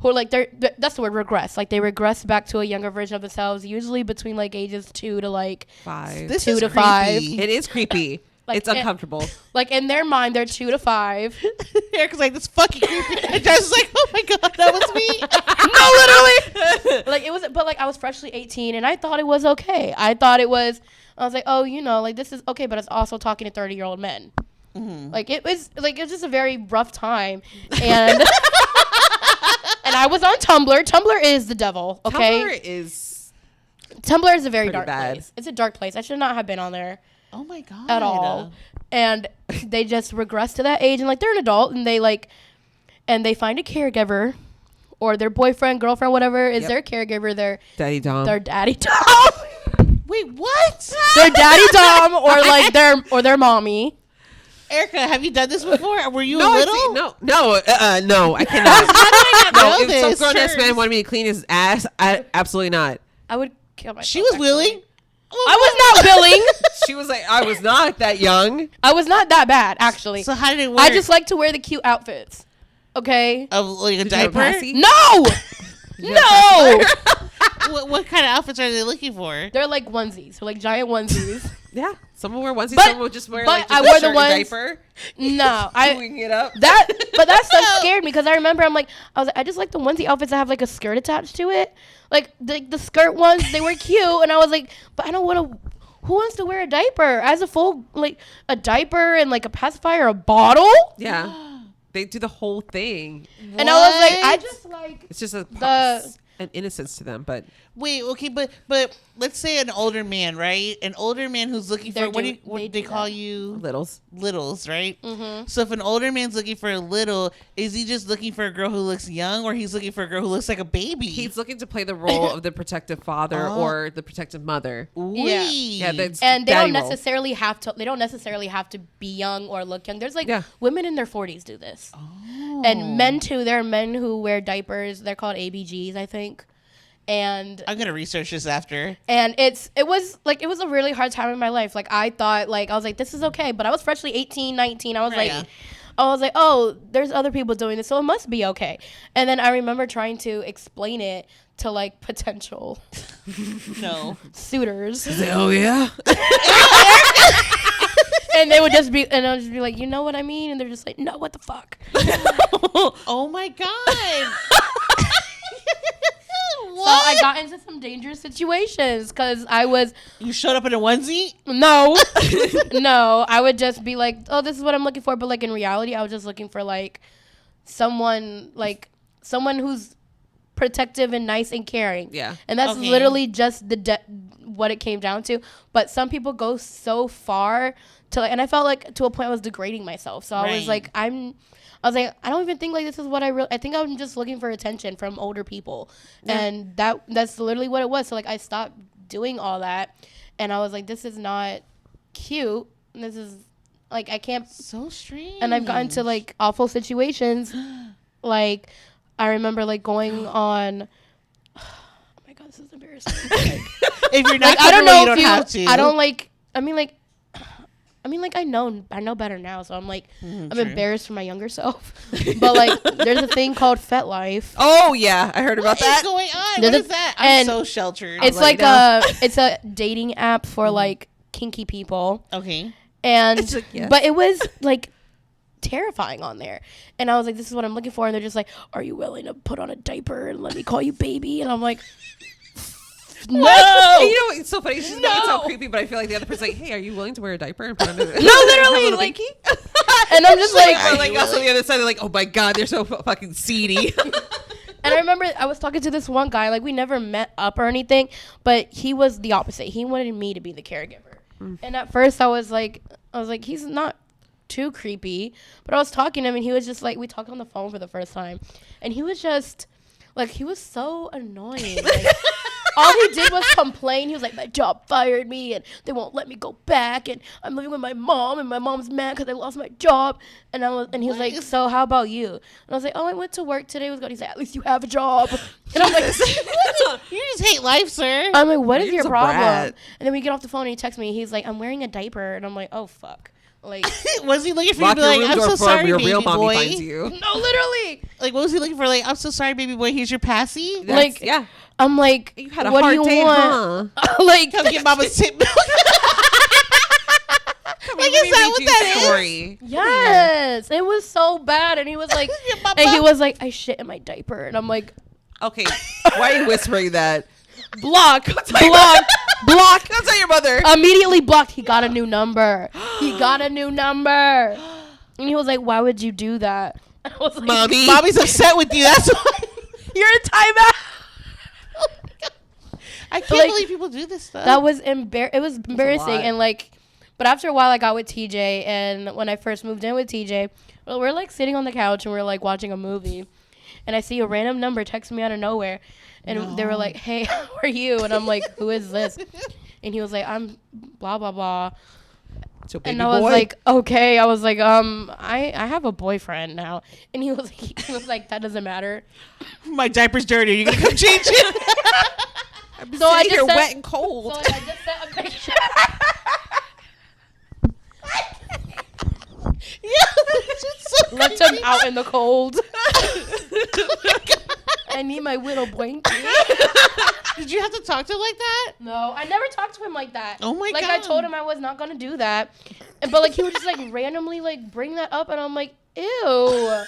like that's the word, regress. Like they regress back to a younger version of themselves, usually between like ages 2 to like 5. This 2 is to 5. It is creepy. Like, it's uncomfortable. Like in their mind, they're 2 to 5. Erica's like, this fucking creepy. And Josh is like, oh my god, that was me. No, literally. Like it was, but like I was freshly 18, and I thought it was okay. I was like, oh, like this is okay, but it's also talking to 30-year-old men. Mm-hmm. Like it was just a very rough time, and and I was on Tumblr. Tumblr is the devil. Okay, Tumblr is a very dark place. It's a dark place. I should not have been on there. Oh my god. At all. And they just regress to that age, and like they're an adult, and they find a caregiver, or their boyfriend, girlfriend, whatever is their caregiver. Their daddy dom. Their daddy dom. Wait, what? Their daddy dom, or like their mommy. Erica, have you done this before? Were you a little? No, I cannot. How do I not know if this? some grown-ass man wanted me to clean his ass, absolutely not. I would kill myself. She was willing. I was not willing. She was like, I was not that young. I was not that bad, actually. So how did it work? I just like to wear the cute outfits. Okay? Of like a diaper? No! No! What kind of outfits are they looking for? They're like onesies. They're like giant onesies. Yeah. Some will wear onesies, some will just wear like just I wore the ones, diaper. No. Doing it up. But that stuff scared me because I remember I just like the onesie outfits that have like a skirt attached to it. Like the skirt ones, they were cute, and I was like, but I don't want to. Who wants to wear a diaper as a full like a diaper and like a pacifier, a bottle? Yeah, they do the whole thing. And I was like, I just like it's just and innocence to them. But Wait, okay, but let's say an older man, right? An older man who's looking for what they call you littles, right? Mm-hmm. So if an older man's looking for a little, is he just looking for a girl who looks young, or he's looking for a girl who looks like a baby? He's looking to play the role of the protective father or the protective mother. Yeah, that's and they daddy don't role. necessarily have to. They don't necessarily have to be young or look young. There's like women in their 40s do this, and men too. There are men who wear diapers. They're called ABGs, I think. And I'm gonna research this after. And it was a really hard time in my life. Like I thought, like I was like, this is okay, but I was freshly 18, 19. I was like, oh, there's other people doing this, so it must be okay. And then I remember trying to explain it to like potential suitors. Oh yeah. And they would just be, and I'll just be like, you know what I mean? And they're just like, no, what the fuck? Oh my God. So I got into some dangerous situations because You showed up in a onesie? No. No, I would just be like, oh, this is what I'm looking for. But like in reality, I was just looking for like someone who's protective and nice and caring. Yeah. And that's literally just what it came down to. But some people go so far to like, and I felt like to a point I was degrading myself. So I was like, I don't even think like this is what I think I'm just looking for attention from older people. Yeah. And that's literally what it was. So like I stopped doing all that and I was like, this is not cute. This is like, I can't. So strange. And I've gotten to like awful situations. Like I remember like going on, oh my God, this is embarrassing. Like, if you're not, like, I don't know you don't have to. I don't like, I mean like I know better now, so I'm like I'm embarrassed for my younger self. But like there's a thing called FetLife. Oh yeah, I heard about that. What's going on? What is that? I'm so sheltered. It's like it's a dating app for like kinky people. Okay. And but it was like terrifying on there, and I was like, this is what I'm looking for, and they're just like, are you willing to put on a diaper and let me call you baby? And I'm like, no. You know, it's so funny. She's making it so creepy, but I feel like the other person's like, hey, are you willing to wear a diaper and put on a no, literally, like, and I'm just like, or like also on the other side, they're like, oh my God, they're so fucking seedy. And I remember I was talking to this one guy, like we never met up or anything, but he was the opposite. He wanted me to be the caregiver. And at first I was like, he's not too creepy, but I was talking to him and he was just like, we talked on the phone for the first time, and he was just like, he was so annoying. Like, all he did was complain. He was like, my job fired me and they won't let me go back, and I'm living with my mom and my mom's mad because I lost my job. And he was like, so how about you? And I was like, oh, I went to work today with God. He's like, at least you have a job. And I'm like, you just hate life, sir. I'm like, what is your problem? Brat. And then we get off the phone and he texts me. He's like, I'm wearing a diaper. And I'm like, oh fuck. Like, was he looking for you to be like, I'm so sorry, your baby real mommy boy? finds you. No, literally. Like, what was he looking for? Like, I'm so sorry, baby boy. Here's your passy. Like, yeah. I'm like, You had a what hard do you day, want? huh? Like, Come get mama's tip milk. Like, is that what that story? yes, it was so bad. And he was like, I shit in my diaper. And I'm like, Okay, why are you whispering that? block. Don't tell your mother. Immediately blocked. He got a new number. And he was like, why would you do that? I was like, Mommy's upset with you. That's why. You're in timeout. I can't believe people do this stuff. That was it was embarrassing. And like, but after a while I got with TJ, and when I first moved in with TJ, we're like sitting on the couch and we're like watching a movie, and I see a random number text me out of nowhere, and they were like, hey, how are you? And I'm like, who is this? And he was like, I'm blah blah blah. And I was like, okay. I was like, I have a boyfriend now. And he was like, that doesn't matter. My diaper's dirty. Are you gonna come change it? I'm sitting here wet and cold. So I just sent a picture. Left him out in the cold. I need my little blanket. Did you have to talk to him like that? No, I never talked to him like that. Oh my God. Like I told him I was not gonna do that, but like he would just like randomly like bring that up, and I'm like, ew.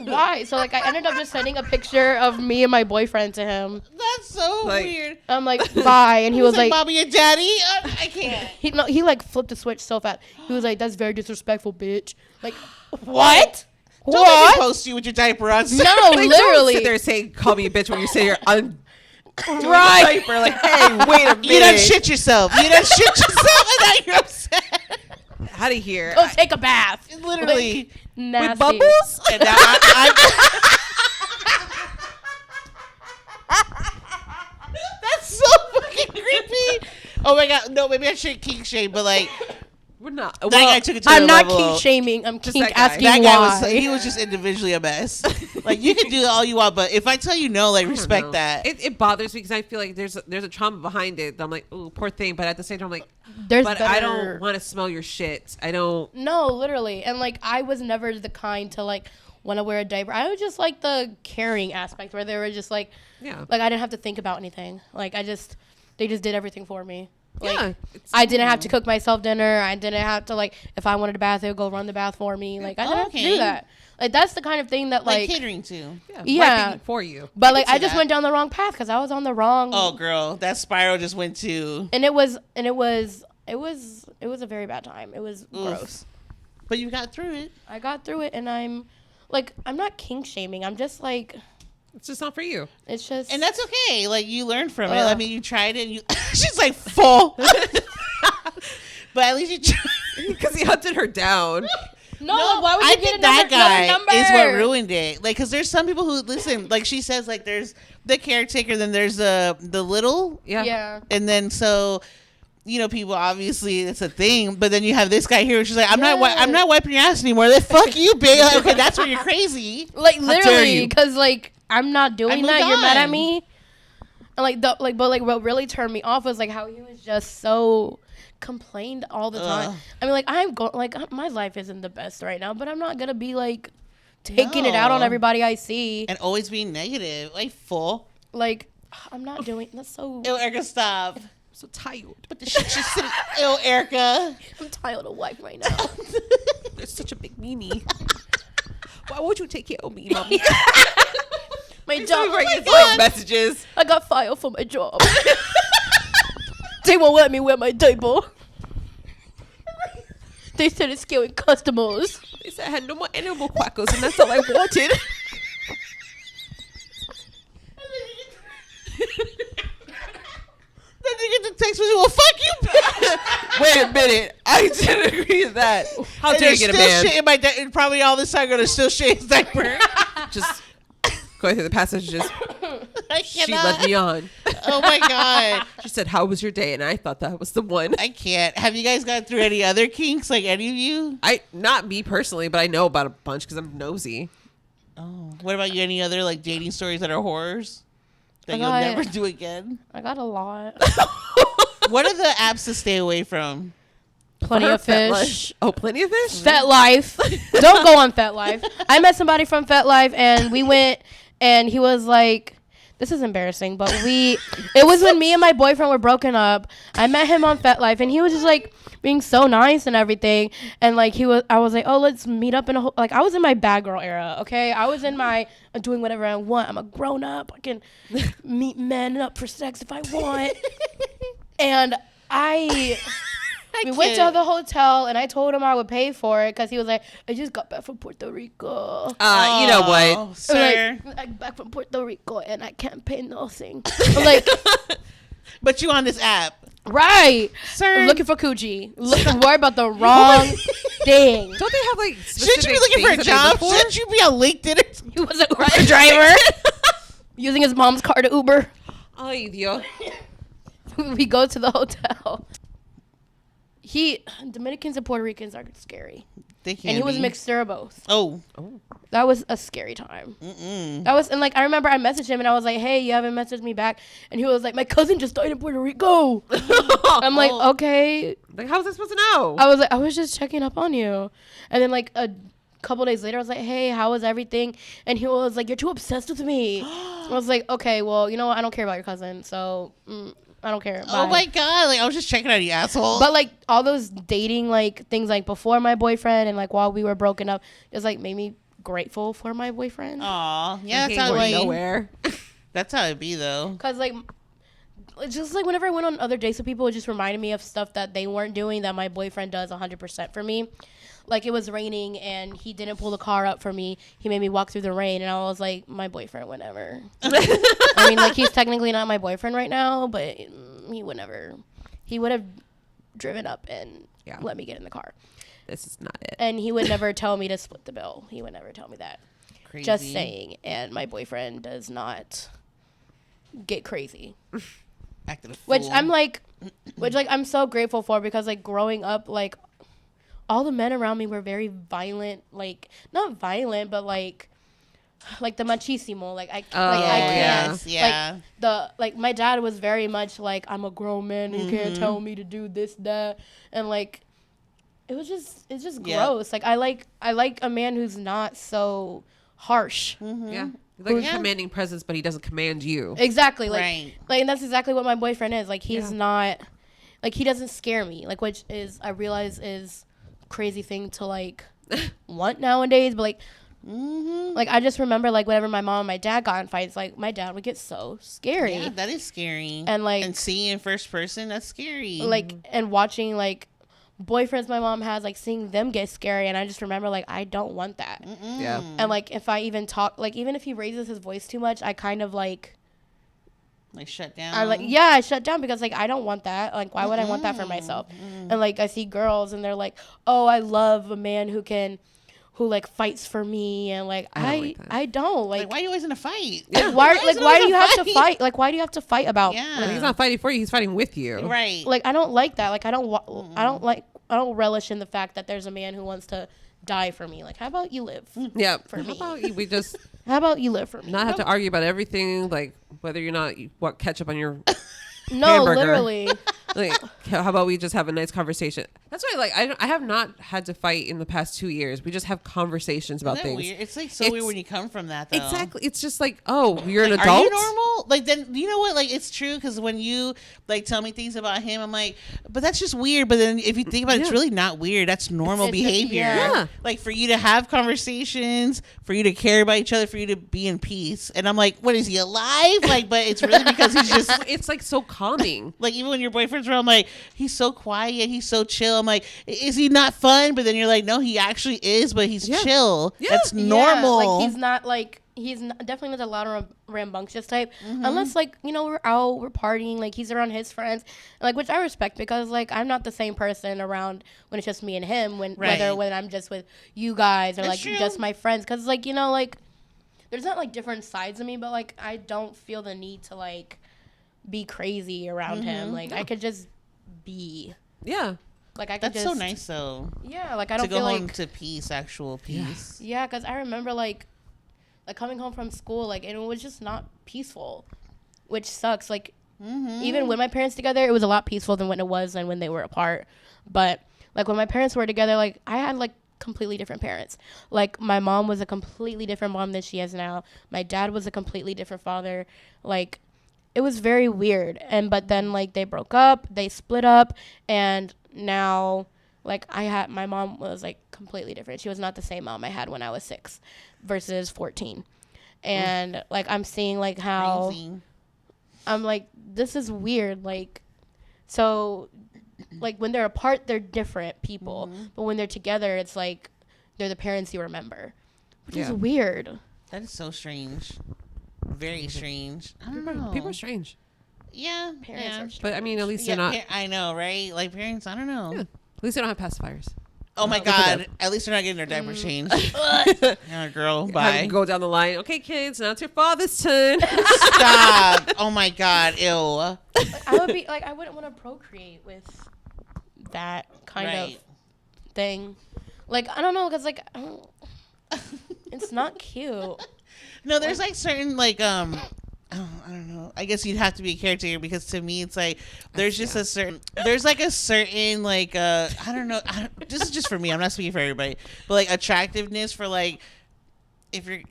Why? So like I ended up just sending a picture of me and my boyfriend to him. That's so weird. I'm like, bye, and he was like, mommy and daddy. I can't. He like flipped the switch so fast. He was like, that's very disrespectful, bitch. Like, what? Don't let What? me post you with your diaper on. No, Like, don't literally. sit there saying "call me a bitch" when you say you're doing the Right. diaper. Like, hey, wait a minute. You done shit yourself. You done shit yourself, and now you're upset. Out of here. Go take a bath. Literally. Like, nasty. With bubbles? And now I'm That's so fucking creepy. Oh my god. No, maybe I shouldn't kink shame, but like We're not. that guy took it to I'm the not level. kink shaming. I'm Just kink that guy. asking That guy why. he was just individually a mess. Like you can do all you want, but if I tell you no, like I don't respect know. that. It bothers me because I feel like there's a trauma behind it. I'm like, oh, poor thing. But at the same time, I'm like, There's but better. I don't want to smell your shit. I don't. No, literally. And like I was never the kind to like want to wear a diaper. I was just like the caring aspect where they were just like Yeah. I didn't have to think about anything. Like they just did everything for me. Like Yeah. I didn't have to cook myself dinner. I didn't have to like if I wanted a bath, they would go run the bath for me. Like I didn't have to Okay. do that. Like that's the kind of thing that like like catering to. Yeah. Wiping for you. but like can I see just that. went down the wrong path because I was on the wrong Oh girl, that spiral just went to and it was a very bad time. It was gross. But you got through it. I got through it and I'm not kink shaming. I'm just like It's just not for you. it's just And that's okay. Like you learned from it. Ugh. I mean, you tried it. And you she's like full, but at least you tried. Because he hunted her down. no. Why would you I get think another, that guy another number? is what ruined it. Like, cause there's some people who listen. Like she says, like there's the caretaker, then there's the little, Yeah. Yeah. and then so. You know, people obviously it's a thing, but then you have this guy here, which is like, I'm not wiping your ass anymore. Like, fuck you, bitch. Like, okay, that's where you're crazy. Like How dare literally, you. because like I'm not doing moved that. You're mad at on. me. And but what really turned me off was like how he was just so complained all the time. Ugh. I mean, like I'm going like my life isn't the best right now, but I'm not gonna be like taking it out on No. everybody I see. And always being negative, like full. Like I'm not doing. That's so. Ew, Erica, stop. So tired. But the shit she's sitting. Ew, Erica. I'm tired of wife right now. There's such a big meanie. Why would you take care of me, mommy? My Some job. people are getting like messages. I got fired for my job. They won't let me wear my diaper. They said it's scaring customers. They said I had no more animal quackers, and that's all I wanted. Then you get the text message, well, fuck you, bitch. Wait a minute. I didn't agree to that. How And dare you there's get a still man? shit in my and probably all this time gonna still shit his diaper. Just going through the passages. I She cannot. led me on. Oh my god. She said, "How was your day?" And I thought that was the one. I can't. Have you guys gone through any other kinks? Like any of you? Not me personally, but I know about a bunch because I'm nosy. Oh. What about you? Any other like dating stories that are horrors that I you'll got- never do again? I got a lot. What are the apps to stay away from? Plenty of Fet fish. Life. Oh, plenty of fish. Fet Life. Don't go on Fet Life. I met somebody from Fet Life and we went and he was like, this is embarrassing, but it was when me and my boyfriend were broken up. I met him on Fet Life and he was just like being so nice and everything. And like I was like, oh, let's meet up in like I was in my bad girl era. Okay. I was in my doing whatever I want. I'm a grown up. I can meet men up for sex if I want. And we went to the hotel and I told him I would pay for it because he was like, I just got back from Puerto Rico. You know what? Oh, sir. I'm back from Puerto Rico and I can't pay nothing. I'm like, But you on this app, right. sir? I'm looking for coochie. Worry about the wrong thing. Don't they have like Shouldn't you be specific looking for a things that they job? look for? Shouldn't you be on LinkedIn? He was an Uber driver using his mom's car to Uber. Ay, Dios. We go to the hotel. Dominicans and Puerto Ricans are scary. They can And he was be. mixed of both. Oh. That was a scary time. That was, and like, I remember I messaged him and I was like, hey, you haven't messaged me back. And he was like, my cousin just died in Puerto Rico. I'm like, okay. Like, how was I supposed to know? I was like, I was just checking up on you. And then like a couple days later, I was like, hey, how was everything? And he was like, you're too obsessed with me. I was like, okay, well, you know what? I don't care about your cousin. So I don't care. Oh Bye. my god! Like I was just checking on you, asshole. But like all those dating like things like before my boyfriend and like while we were broken up, just like made me grateful for my boyfriend. Aw, yeah, He that's ain't how going like nowhere. that's how it be though. Cause like it's just like whenever I went on other dates with people, it just reminded me of stuff that they weren't doing that my boyfriend does 100% for me. Like, it was raining and he didn't pull the car up for me. He made me walk through the rain, and I was like, my boyfriend would never. I mean, like, he's technically not my boyfriend right now, but he would never. He would have driven up and let me get in the car. This is not it. And he would never tell me to split the bill. He would never tell me that. Crazy. Just saying. And my boyfriend does not get crazy. Acted a fool. Which I'm so grateful for, because like growing up, like all the men around me were very violent, like not violent, but like the machismo. Like I can't. Yeah. Like my dad was very much like, I'm a grown man, you can't tell me to do this, that, and like it's just gross. Like I like a man who's not so harsh. Yeah. Like a commanding presence, but he doesn't command you. Exactly. Like, Right. and that's exactly what my boyfriend is. Like, he's not, like, he doesn't scare me. Like, which is, I realize is a crazy thing to, like, want nowadays. But, like, like, I just remember, like, whenever my mom and my dad got in fights, like, my dad would get so scary. Yeah, that is scary. And, like, and seeing in first person, that's scary. Like, and watching, like, boyfriends my mom has, like, seeing them get scary, and I just remember, like, I don't want that. Yeah. And like, if I even talk, like, even if he raises his voice too much, I kind of like shut down. I shut down, because like I don't want that. Like, why would I want that for myself? And like, I see girls and they're like, oh, I love a man who like fights for me, and like I don't like why are you always in a fight? like, why do you have to fight? Like, why do you have to fight about? Yeah. Like, he's not fighting for you, he's fighting with you. Right. Like, I don't like that. Like, I don't relish in the fact that there's a man who wants to die for me. Like, how about you live? Yeah. For me. We just How about you live for me? not have to argue about everything, like whether you're not what ketchup on your No, hamburger. literally. Like, how about we just have a nice conversation? That's why, like, I have not had to fight in the past 2 years. We just have conversations about Isn't that things. weird? It's like so weird when you come from that, though. Exactly. It's just like, oh, you're an Like, adult. are you normal? Like, then you know what? Like, it's true, because when you like tell me things about him, I'm like, but that's just weird. But then if you think about it, it's really not weird. That's normal behavior. Yeah. Like, for you to have conversations, for you to care about each other, for you to be in peace. And I'm like, what, is he alive? Like, but it's really because he's just It's like so calming. like, even when your boyfriend's around, I'm like, he's so quiet, he's so chill. I'm like, is he not fun? But then you're like, no, he actually is, but he's chill. Yeah. That's normal. Like, he's definitely not a loud or rambunctious type, unless like, you know, we're out, we're partying, like he's around his friends, like, which I respect, because like I'm not the same person around when it's just me and him, when I'm just with you guys, or That's like true. just my friends, because like, you know, like there's not like different sides of me, but like I don't feel the need to like be crazy around him. Like, I could just be. Yeah. Like, I could That's just. so nice, though. Yeah, like I don't to go feel home like. to peace, actual peace. Yeah, because I remember like coming home from school, like, and it was just not peaceful, which sucks. Like, even with my parents together, it was a lot peaceful than when it was and when they were apart. But like when my parents were together, like I had like completely different parents. Like, my mom was a completely different mom than she is now. My dad was a completely different father. Like, it was very weird. But then like they broke up, they split up, and now like my mom was like completely different. She was not the same mom I had when I was 6 versus 14. And like I'm seeing like how Crazy. I'm like, this is weird. Like, so like when they're apart, they're different people, but when they're together, it's like they're the parents you remember, which is weird. That is so strange. Very strange. I don't know. People are strange. Yeah. Parents are strange. But I mean, at least they're not. I know, right? Like, parents, I don't know. Yeah. At least they don't have pacifiers. Oh my God. At least they're not getting their diapers changed. Yeah, girl, Have bye. them go down the line. Okay, kids, now it's your father's turn. Stop. Oh my God. Ew. I would be like, I wouldn't want to procreate with that kind Right. of thing. Like, I don't know, because like I don't, it's not cute. No, there's like certain like I don't know. I guess you'd have to be a caretaker, because to me it's like there's just a certain like I don't know. This is just for me. I'm not speaking for everybody, but like attractiveness for like if you're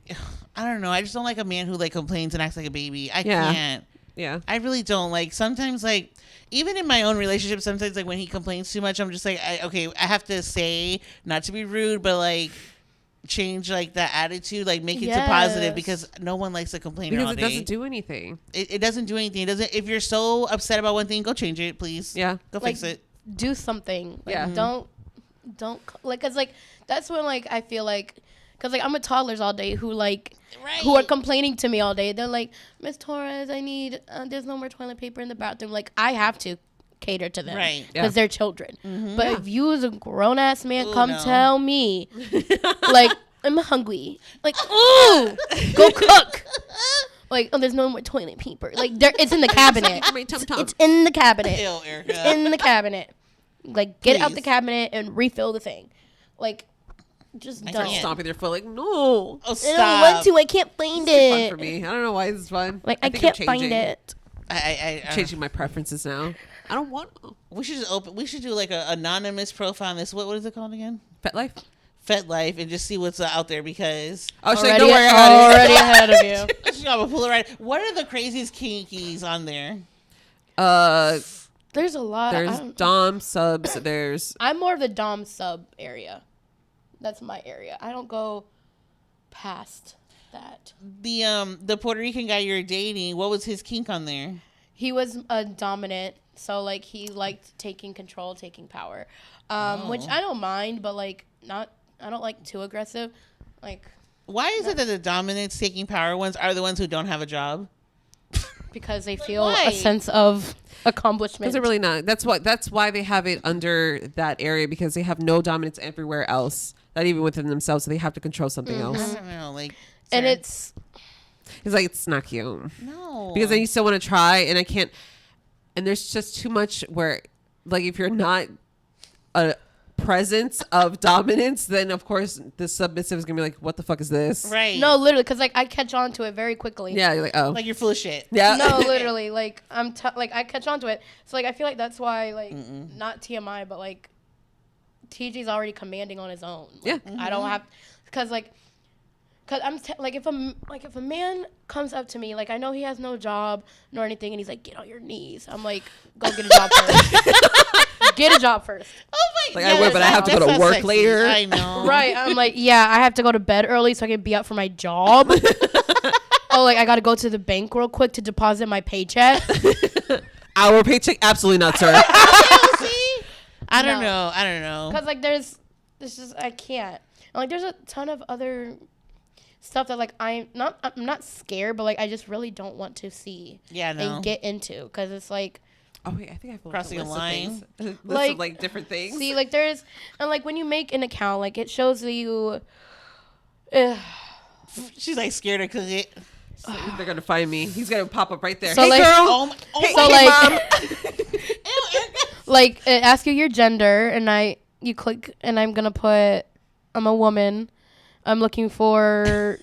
I don't know. I just don't like a man who like complains and acts like a baby. I can't. Yeah. I really don't. Like, sometimes like even in my own relationship, sometimes like when he complains too much, I'm just like I have to say, not to be rude, but like change like that attitude, like make it to Yes. positive, because no one likes a complainer Because all it day. doesn't do anything. It doesn't do anything. It doesn't. If you're so upset about one thing, go change it, please. Yeah. Go Like, fix it. do something. Like, Yeah. don't like, cause like that's when like I feel like, cause like I'm with toddlers all day who like who are complaining to me all day. They're like, Miss Torres, I need there's no more toilet paper in the bathroom. Like I have to cater to them, Right. Because Yeah. they're children. But Yeah. if you as a grown ass man Ooh, come no. tell me, like I'm hungry, like ooh, go cook. Like, oh, there's no more toilet paper. Like, it's in the cabinet. It's in the cabinet. Ew, Erica. In the cabinet. Like, get it out the Please. cabinet and refill the thing. Like, just I don't. can't. Stomping their foot like, no. Oh, I don't stop. want to. I can't find It's fun it. for me. I don't know why this is fun. Like, I think can't I'm find changing. it. I Changing my preferences now. I don't want We should just open. We should do like a anonymous profile on this. What is it called again? Pet Life. FetLife, and just see what's out there, because Oh, she's like, Already, don't worry, I got it. already ahead of you. she's got a pull it right. What are the craziest kinkies on there? There's a lot. There's Dom subs. There's I'm more of the Dom sub area. That's my area. I don't go past that. The Puerto Rican guy you're dating. What was his kink on there? He was a dominant, so like he liked taking control, taking power, which I don't mind, but like not. I don't like too aggressive. Like, Why is it that the dominants taking power ones are the ones who don't have a job? because they feel why? a sense of accomplishment. because they're really not. That's why they have it under that area, because they have no dominance everywhere else. Not even within themselves, so they have to control something I else. don't know. Like, and sir. it's It's like, it's not cute. no, Because then you still want to try, and I can't. And there's just too much where, like, if you're not a presence of dominance, then of course the submissive is gonna be like, what the fuck is this? right. no, literally, because like I catch on to it very quickly. Yeah, you're like, oh. like you're full of shit. yeah. No, literally, like like I catch on to it. So like I feel like that's why like not TMI, but like TG's already commanding on his own. Like, Yeah. I don't have because I'm like if a man comes up to me, like I know he has no job nor anything, and he's like, get on your knees. I'm like, go get a job first. Get a job first. Oh my Like, I would, but I have to go to that's work sexy. later. I know. Right. I'm like, yeah, I have to go to bed early so I can be up for my job. Oh, like I gotta go to the bank real quick to deposit my paycheck. Our paycheck? Absolutely not, sir. See? I don't No. know. I don't know. Cause like there's just I can't. And, like there's a ton of other stuff that like I'm not scared, but like I just really don't want to see Yeah, no. and get into, cause it's like Oh wait, I think I have Crossing a line? A list Like- of like different things. see like there's and like when you make an account, like it shows you. She's like scared to cook it. They're gonna find me. He's gonna pop up right there. So, Hey, like- girl. Oh my, Hey, So, hey, like- mom. Like it asks you your gender, and you click, and I'm gonna put I'm a woman. I'm looking for.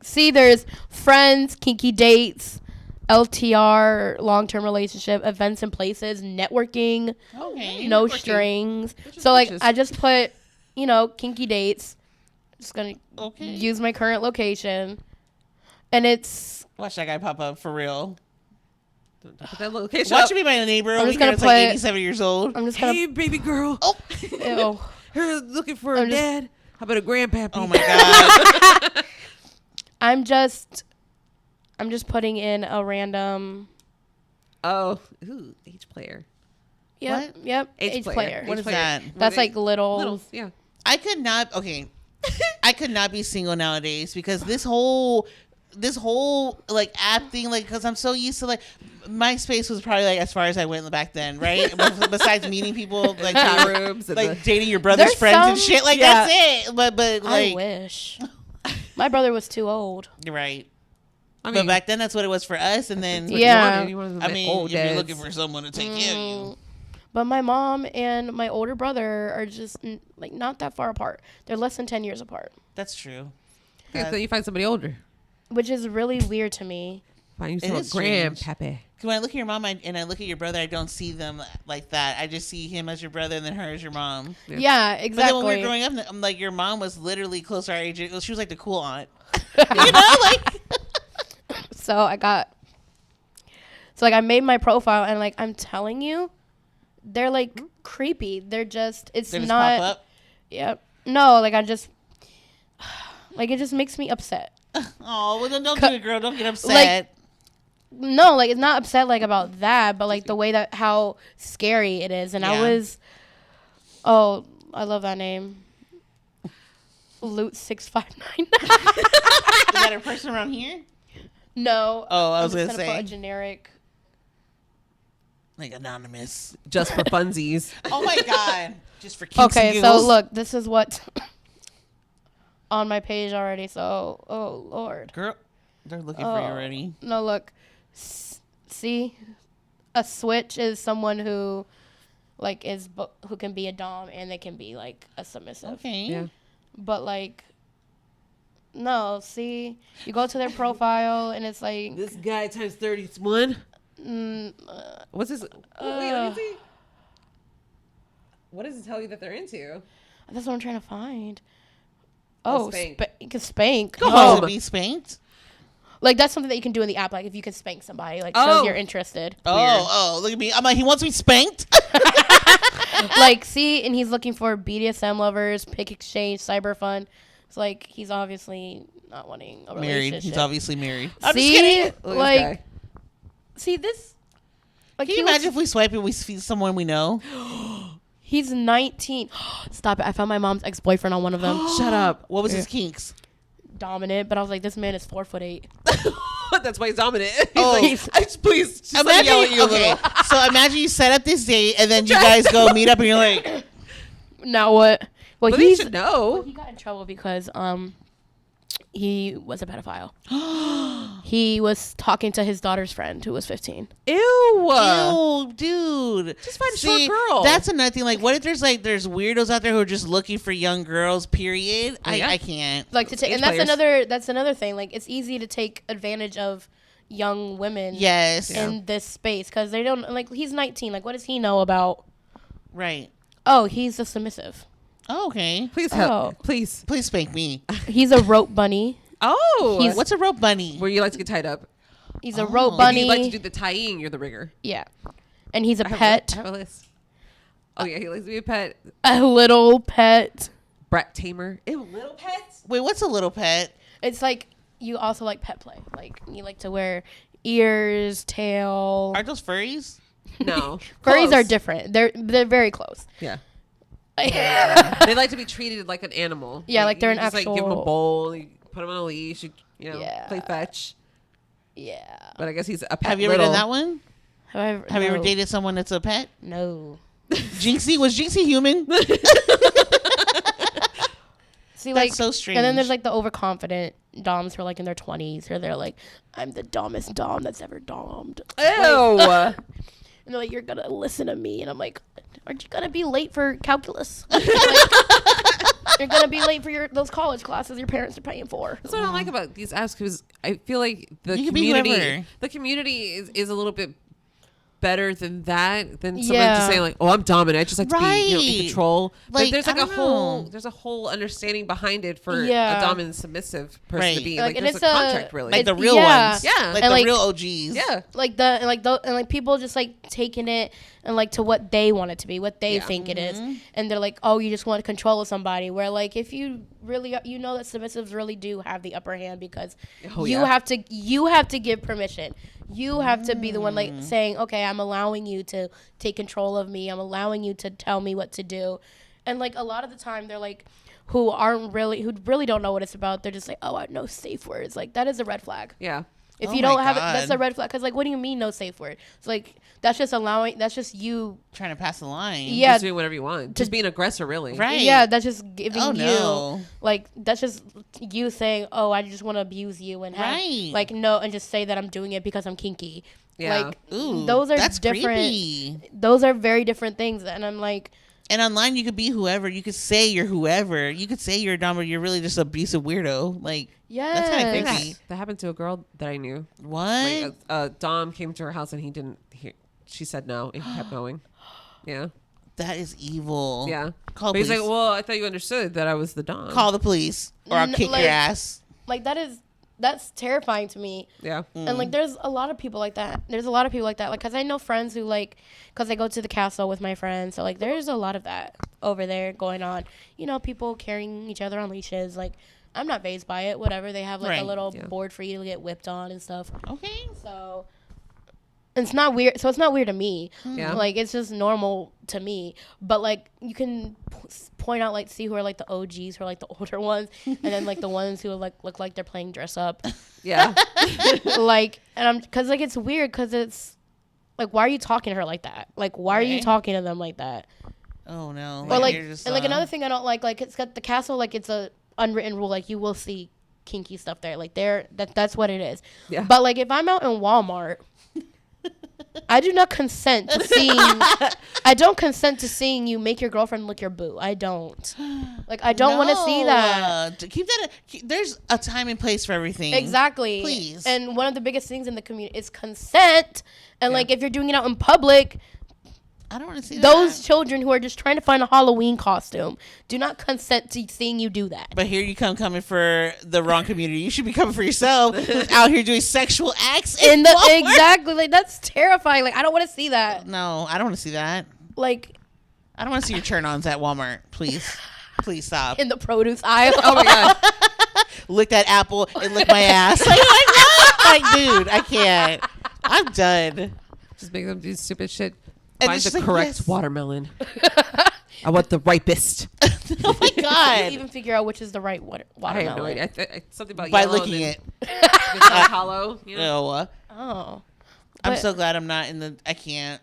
See, there's friends, kinky dates, LTR, long-term relationship, events and places, networking, okay. no networking. strings. Bitches, So like bitches. I just put, kinky dates. Just gonna Okay. use my current location, and it's Watch that guy pop up for real. Put that location Watch up. him be my neighbor. I'm Over just here. gonna It's like put- 87 years old. I'm just gonna. Hey, baby girl. Oh. Ew. Her looking for I'm a just- dad. How about a grandpappy? Oh my god. I'm just putting in a random. Oh, ooh, H player. Yep. What? Yep. H H player. player. What is that? That's like little. Littles, yeah. I could not. Okay. I could not be single nowadays, because this whole like app thing, like, because I'm so used to like MySpace was probably like as far as I went back then, right? Besides meeting people like Chat rooms and like dating your brother's There's friends and some- shit, like yeah. that's it. But I like wish. My brother was too old. you're right. I But back then that's what it was for us, and then what Yeah. you wanted I the mean, old if you're dads. looking for someone to take care of you, But my mom and my older brother are just like not that far apart. They're less than 10 years apart, that's true. Yeah, so you find somebody older. which is really weird to me. Find you It some is strange. grandpappy. 'Cause when I look at your mom and I look at your brother, I don't see them like that. I just see him as your brother and then her as your mom. Yeah. Yeah, But then exactly. when we were growing up, I'm like, your mom was literally close to our age. She was like the cool aunt. You know, like So I made my profile, and like I'm telling you, they're like creepy. They're just they just not. pop up. Yep. No, like I just Like, it just makes me upset. Oh, well, then don't do it, girl. Don't get upset. No, like, it's not upset, like, about that, but, like, the way that, how scary it is. And I was, I love that name. Loot 659. Is that a person around here? No. Oh, I was I'm going to just gonna say. put a generic. Like anonymous. Just for funsies. Oh, my God. Just for kinks and Okay, so giggles. look, this is what on my page already. So, oh, Lord. Girl, they're looking for you already. No, look. See? A switch is someone who, like, who can be a dom and they can be, like, a submissive. Okay. Yeah. But, like, no, see? You go to their profile and it's like... This guy times 31. What's this? Wait, let me see. What does it tell you that they're into? That's what I'm trying to find. Spank. You can spank. Go Oh. home. To be spanked? Like, that's something that you can do in the app. Like, if you can spank somebody, like, shows you're interested. Oh, look at me. I'm like, he wants me spanked? Like, see, and he's looking for BDSM lovers, pick exchange, cyber fun. It's like, he's obviously not wanting a Married. relationship. He's obviously married. See? I'm just kidding. Look at this Like, guy. see this? Like, Can you imagine if we swipe and we see someone we know? He's 19. Stop it. I found my mom's ex-boyfriend on one of them. Shut up. What was his kinks? Dominant, but I was like, this man is 4'8". That's why he's dominant. He's Oh. like, please, just let me yell at you a little. So imagine you set up this date and then you guys go meet up and you're like, Now what? Well, But he should know. he got in trouble because he was a pedophile. He was talking to his daughter's friend who was 15. Ew. ew, dude. Just find a See, short girl. That's another thing. Like, what if there's weirdos out there who are just looking for young girls, period? Yeah. I can't. Like to take, Age and players. that's another thing. Like, it's easy to take advantage of young women. Yes. In this space because they don't like. He's 19. Like, what does he know about? Right. Oh, he's a submissive. Oh, okay. Please help. Oh. Please. Please spank me. He's a rope bunny. Oh. What's a rope bunny? Where you like to get tied up. He's a Oh. rope If bunny. you like to do the tying, you're the rigger. Yeah, and he's a I have pet. I have a list. Oh, yeah. He likes to be a pet. A little pet. Brat tamer. Ew, little pets? Wait, what's a little pet? It's like you also like pet play. Like you like to wear ears, tail. Are those furries? No. Furries Close. are different. They're very close. Yeah. Yeah. They like to be treated like an animal. Yeah, like they're you an just, like, give them a actual- bowl, you put them on a leash, you know, Yeah. play fetch. Yeah. But I guess he's a pet. Have you ever done that one? Have Have you ever dated someone that's a pet? No. Jinxie? Was Jinxie human? See, That's like, so strange. and then there's like the overconfident doms who are like in their 20s, or they're like, I'm the dumbest dom that's ever dommed. Ew. And they're like, you're gonna listen to me, and I'm like, aren't you gonna be late for calculus? You're gonna be late for those college classes your parents are paying for. That's what I don't like about these apps, because I feel like the You can be whoever. community is a little bit better than that, than someone Yeah. just saying like, oh, I'm dominant, I just like to be, in Right. control. But Like, there's like I a don't whole know. there's a whole understanding behind it for Yeah. a dominant and submissive person Right. to be. Like, Like, and there's it's a a- contract really. Like the It's- real yeah. ones. Yeah. Like And, the like- real OGs. yeah. Like people just like taking it and like to what they want it to be, what they Yeah. think it is, and they're like, oh, you just want control of somebody. Where like if you really, you know that submissives really do have the upper hand because Oh, you yeah. have to give permission. You have to be the one like saying, okay, I'm allowing you to take control of me. I'm allowing you to tell me what to do. And like a lot of the time they're like who really don't know what it's about. They're just like, oh, I know safe words. Like that is a red flag. Yeah. If Oh you my don't have it, that's God. a red flag. Because like, what do you mean no safe word? It's like that's just you. Trying to pass the line. Yeah, Just doing whatever you want. Just being an aggressor, really. Right. yeah, that's just giving Oh, you no. like that's just you saying, oh, I just want to abuse you and have Right. like no, and just say that I'm doing it because I'm kinky. Yeah. Like Ooh, those are that's different. creepy. Those are very different things, and I'm like, And online, you could be whoever. You could say you're whoever. You could say you're a dom, but you're really just an abusive weirdo. Like, that's kind of yes. creepy. That happened to a girl that I knew. What? Like Dom came to her house and he didn't hear. She said no and he kept going. Yeah. That is evil. Yeah. Call But he's police. like, well, I thought you understood that I was the Dom. Call the police, or I'll N- kick like- your ass. Like that's terrifying to me. Yeah. And like there's a lot of people like that. There's a lot of people like that. Like cuz I know friends who like cuz I go to the castle with my friends. So like there's a lot of that over there going on. You know, people carrying each other on leashes. Like I'm not fazed by it. Whatever. They have like a Right. little Yeah. board for you to get whipped on and stuff. Okay. So it's not weird. So it's not weird to me. Yeah. Like it's just normal to me. But like you can point out like see who are like the OGs, who are like the older ones, and then like the ones who like look like they're playing dress up. Yeah. Like and I'm because like it's weird because it's like why are you talking to her like that? Like why are you Right. talking to them like that? Oh no. Or like you're just, and like another thing I don't like it's got the castle like it's a unwritten rule like you will see kinky stuff there like that's what it is. Yeah. But like if I'm out in Walmart, I do not consent to seeing. I don't consent to seeing you make your girlfriend lick your boo. I don't. Like I don't want to see that. Keep that. There's a time and place for everything. Exactly. Please. And one of the biggest things in the community is consent. And like if you're doing it out in public, I don't want to see those that. children who are just trying to find a Halloween costume do not consent to seeing you do that. But here you coming for the wrong community. You should be coming for yourself. Who's out here doing sexual acts In the Walmart. exactly like that's terrifying. Like I don't want to see that. No, I don't want to see that. Like I don't want to see your turn-ons at Walmart. Please, please stop. in the produce aisle. Oh my god. Lick that apple and lick my ass. Like, dude, I can't. I'm done. Just make them do stupid shit. And Find it's the just like, correct yes. watermelon. I want the ripest. Oh my god. Even figure out which is the right I have watermelon. no idea. Something about By yellow licking and it. It's like hollow. You know? No, Oh. I'm But so glad I'm not in the. I can't.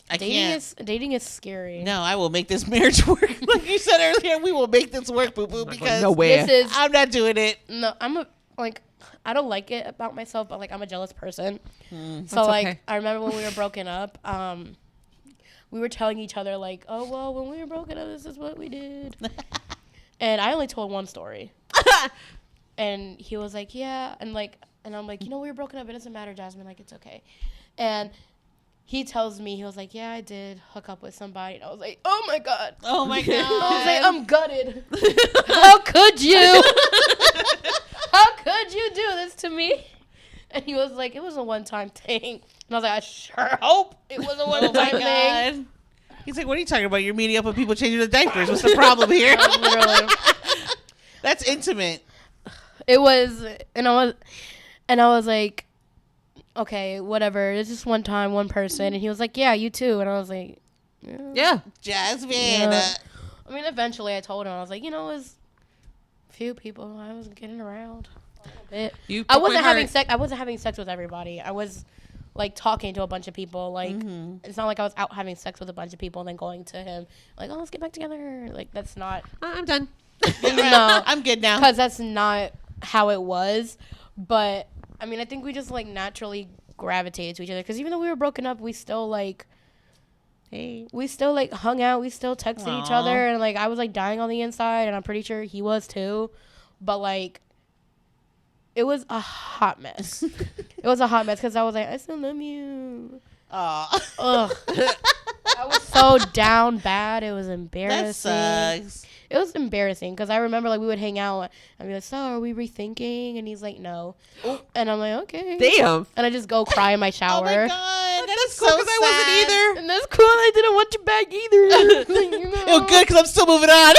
I can't. dating is scary. No, I will make this marriage work. Like you said earlier, we will make this work, boo boo, because nowhere. This is I'm not doing it. no. I'm a like. I don't like it about myself, but like I'm a jealous person. So That's like okay. I remember when we were broken up. We were telling each other like, oh well, when we were broken up, this is what we did. And I only told one story. And he was like, yeah, and I'm like, we were broken up. It doesn't matter, Jasmine. Like it's okay. And he tells me, he was like, yeah, I did hook up with somebody. And I was like, oh my god. Oh my I was god. like, I'm gutted. How could you? How could you do this to me? And he was like, it was a one-time thing. And I was like, I sure hope it was a Oh my one-time thing. god. He's like, what are you talking about? You're meeting up with people changing the diapers. What's the problem here? Literally. That's intimate. It was, and I was like, okay, whatever. It's just one time, one person. And he was like, yeah, you too. And I was like, Yeah. Jasmine. Yeah. I mean, eventually I told him, I was like, it was a few people I was getting around a little bit. You I broke wasn't my having heart. sex. I wasn't having sex with everybody. I was like talking to a bunch of people. Like it's not like I was out having sex with a bunch of people and then going to him like, oh, let's get back together. Like that's not. I'm done. No, I'm good now. because that's not how it was. But I mean, I think we just like naturally gravitated to each other. Because even though we were broken up, we still like. Hey. We still like hung out. We still texted each Aw. other, and like I was like dying on the inside, and I'm pretty sure he was too. But like, it was a hot mess. It was a hot mess because I was like, I still love you. Aw. Ugh. I was so down bad. It was That embarrassing. sucks. It was embarrassing because I remember like we would hang out and be like, so are we rethinking? And he's like, no. And I'm like, okay. Damn. And I just go cry in my shower. Oh my god. That's Cool, so 'cause sad. I wasn't either. And that's cool. I didn't want you back either. Like, you know. Oh, good, because I'm still moving on.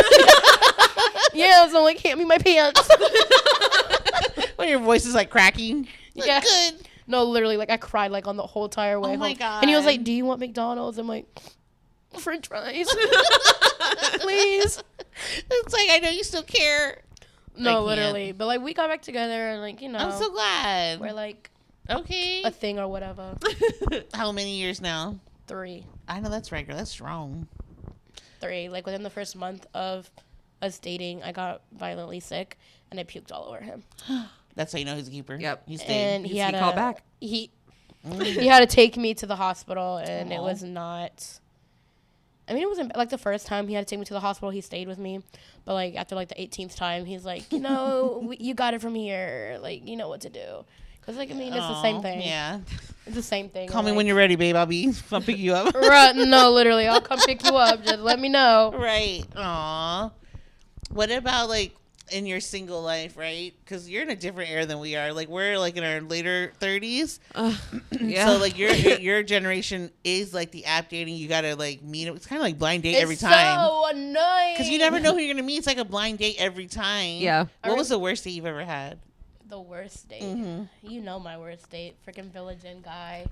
Yeah, so like hand me my pants. When your voice is like cracking. Like, Yeah. good. No, literally, like I cried like on the whole entire way Oh home. my God. And he was like, "Do you want McDonald's?" I'm like, "French fries, please." It's like, I know you still care. No, can't. literally, but like we got back together and like I'm so glad. we're like Okay. a thing or whatever. How many years now? 3, I know that's regular. That's strong. like within the first month of us dating, I got violently sick and I puked all over him. That's how you know he's a keeper. Yep. He stayed. And he had called back. He had to take me to the hospital, and it was not. I mean, it wasn't like the first time he had to take me to the hospital. He stayed with me, but like after like the 18th time, he's like, you got it from here. Like, you know what to do. Cause like I mean, it's the same thing. Yeah. It's the same thing. Call me like, when you're ready, babe. I'll pick you up. Right? No, literally, I'll come pick you up. Just let me know. Right. Aw. What about like in your single life, right? Because you're in a different era than we are. Like we're like in our later 30s. Yeah. So like your generation is like the app dating. You gotta like meet. It's kind of like blind date every time. So annoying. Because you never know who you're gonna meet. It's like a blind date every time. Yeah. What was the worst date you've ever had? The worst date. Mm-hmm. You know my worst date. Freaking Village Inn guy.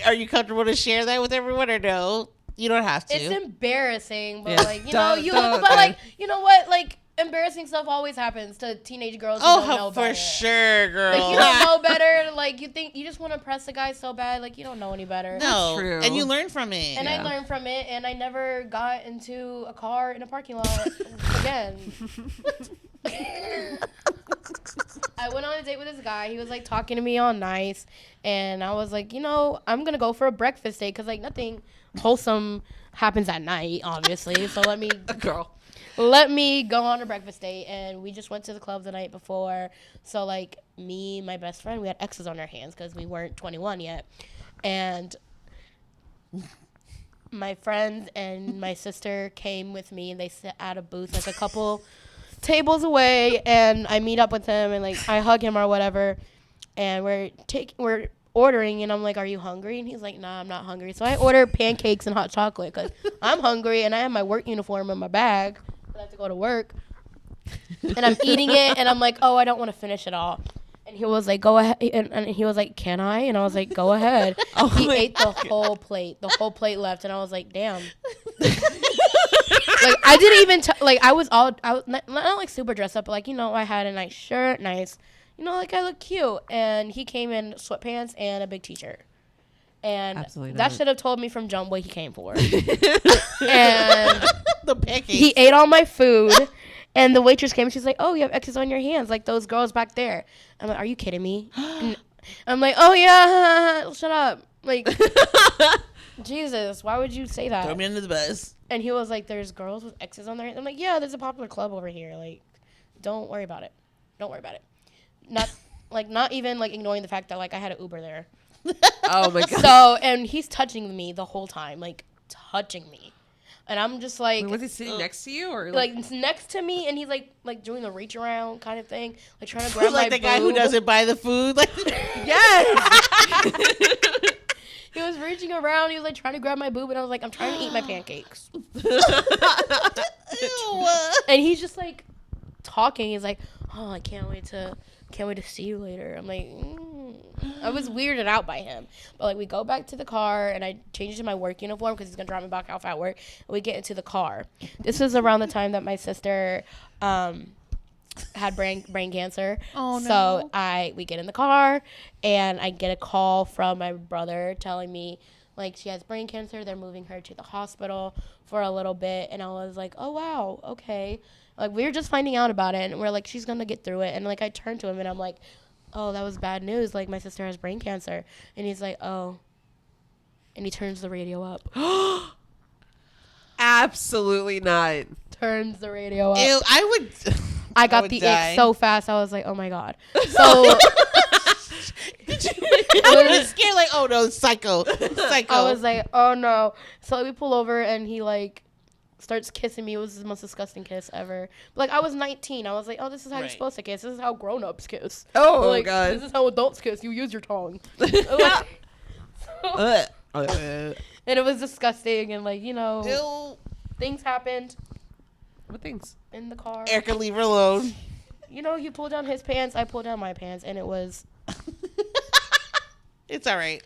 Are you comfortable to share that with everyone or no? You don't have to. It's embarrassing, but Yeah. like you know, Don't. but like you know what, like embarrassing stuff always happens to teenage girls who don't know for better. sure, girl. Like you don't know better. Like you think you just want to impress the guy so bad. Like you don't know any better. No, true. and you learn from it. And Yeah. I learned from it, and I never got into a car in a parking lot again. I went on a date with this guy. He was like talking to me all nice, and I was like, you know, I'm gonna go for a breakfast date because like nothing wholesome happens at night, obviously. So let me Girl. go on a breakfast date, and we just went to the club the night before. So like me, my best friend, we had X's on our hands because we weren't 21 yet, and my friends and my sister came with me, and they sat at a booth like a couple tables away, and I meet up with him, and like I hug him or whatever, and we're ordering, and I'm like, are you hungry? And he's like, nah, I'm not hungry. So I order pancakes and hot chocolate because I'm hungry, and I have my work uniform in my bag. I have to go to work, and I'm eating it, and I'm like, oh, I don't want to finish it all. And he was like, go ahead. And he was like, can I? And I was like, go ahead. He ate the whole plate. The whole plate left. And I was like, damn. Like, I didn't even, I was not like super dressed up, but like, you know, I had a nice shirt, you know, like I look cute. And he came in sweatpants and a big t-shirt. And Absolutely that not. should have told me from jump what he came for. And The pancakes. he ate all my food. And the waitress came and she's like, oh, you have X's on your hands, like those girls back there. I'm like, are you kidding me? And I'm like, oh, yeah, shut up. Like, Jesus, why would you say that? Throw me under the bus. And he was like, there's girls with X's on their hands. I'm like, yeah, there's a popular club over here. Like, don't worry about it. Don't worry about it. Not even, like, ignoring the fact that, like, I had an Uber there. Oh, my God. So, and he's touching me the whole time, like, touching me. And I'm just like, Was he sitting next to you? Or like it's next to me, and he's like doing the reach around kind of thing, like trying to grab like my the guy who boob. doesn't buy the food. Like, Yes. He was reaching around. He was like trying to grab my boob, and I was like, I'm trying to eat my pancakes. ew. And he's just like talking. He's like, oh, I can't wait to see you later. I'm like, I was weirded out by him. But like we go back to the car, and I change into my work uniform because he's gonna drop me back off at work. And we get into the car. This was around the time that my sister had brain cancer. Oh, no. So we get in the car, and I get a call from my brother telling me like she has brain cancer. They're moving her to the hospital for a little bit, and I was like, oh wow, okay. Like we were just finding out about it, and we're like, she's gonna get through it. And like I turned to him, and I'm like, oh, that was bad news. Like my sister has brain cancer, and he's like, oh, and he turns the radio up. Absolutely not. Turns the radio up. Ew, I got would the die. ick so fast. I was like, oh my god. So I would have been scared. Like, oh no, psycho. I was like, oh no. So we pull over, and he like starts kissing me. It was the most disgusting kiss ever. But, like I was 19. I was like, oh, this is how you're Right. supposed to kiss. This is how grown-ups kiss. Oh, like, God. This is how adults kiss. You use your tongue. Like, and it was disgusting, and like, you know, Ew. things happened What things? in the car. Erica, leave her alone. You know, you pulled down his pants, I pulled down my pants, and it was, It's all right.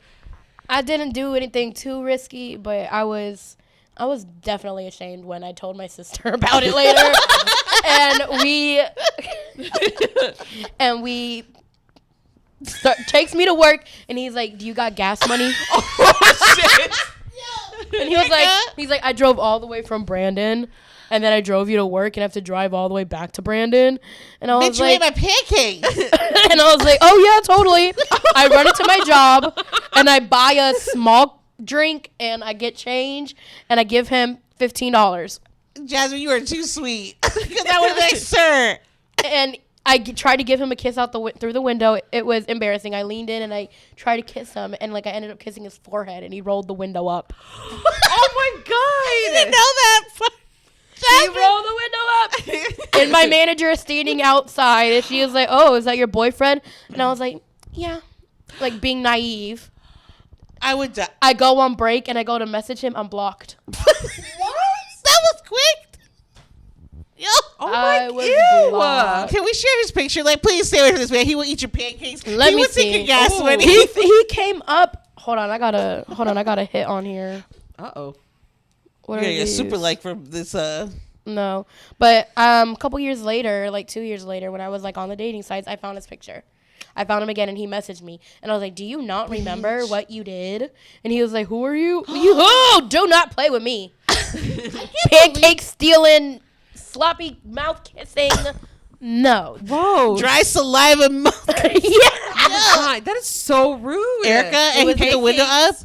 I didn't do anything too risky, but I was definitely ashamed when I told my sister about it later. and we takes me to work, and he's like, do you got gas money? Oh, shit. And he was like, I drove all the way from Brandon, and then I drove you to work, and I have to drive all the way back to Brandon. And I was Bitch, you like, ate my pancakes. and I was like, oh yeah, totally. I run into my job, and I buy a small drink, and I get change, and I give him $15. Jasmine, you are too sweet. Because I would have been like, sir. And I tried to give him a kiss out through the window. It was embarrassing. I leaned in, and I tried to kiss him, and like I ended up kissing his forehead, and he rolled the window up. Oh, my God. I didn't know that. He rolled the window up. And my manager is standing outside. And she was like, oh, is that your boyfriend? And I was like, yeah. Like, being naive. I would die. I go on break, and I go to message him. I'm blocked. What? That was quick. Yo. Oh I my was god. blocked. Can we share his picture? Like, please stay away from this man. He will eat your pancakes. Let he me would take see. your gas Ooh. money. He came up. Hold on, I got a hit on here. Uh-oh. What Yeah, are yeah, super these? like from this. No, but a couple years later, like 2 years later, when I was like on the dating sites, I found his picture. I found him again, and he messaged me, and I was like, "Do you not remember what you did?" And he was like, "Who are you? Do not play with me. Pancake stealing, sloppy mouth kissing. No, Whoa. Dry saliva mouth. yeah." God, that is so rude. Erica, and he was put the window up.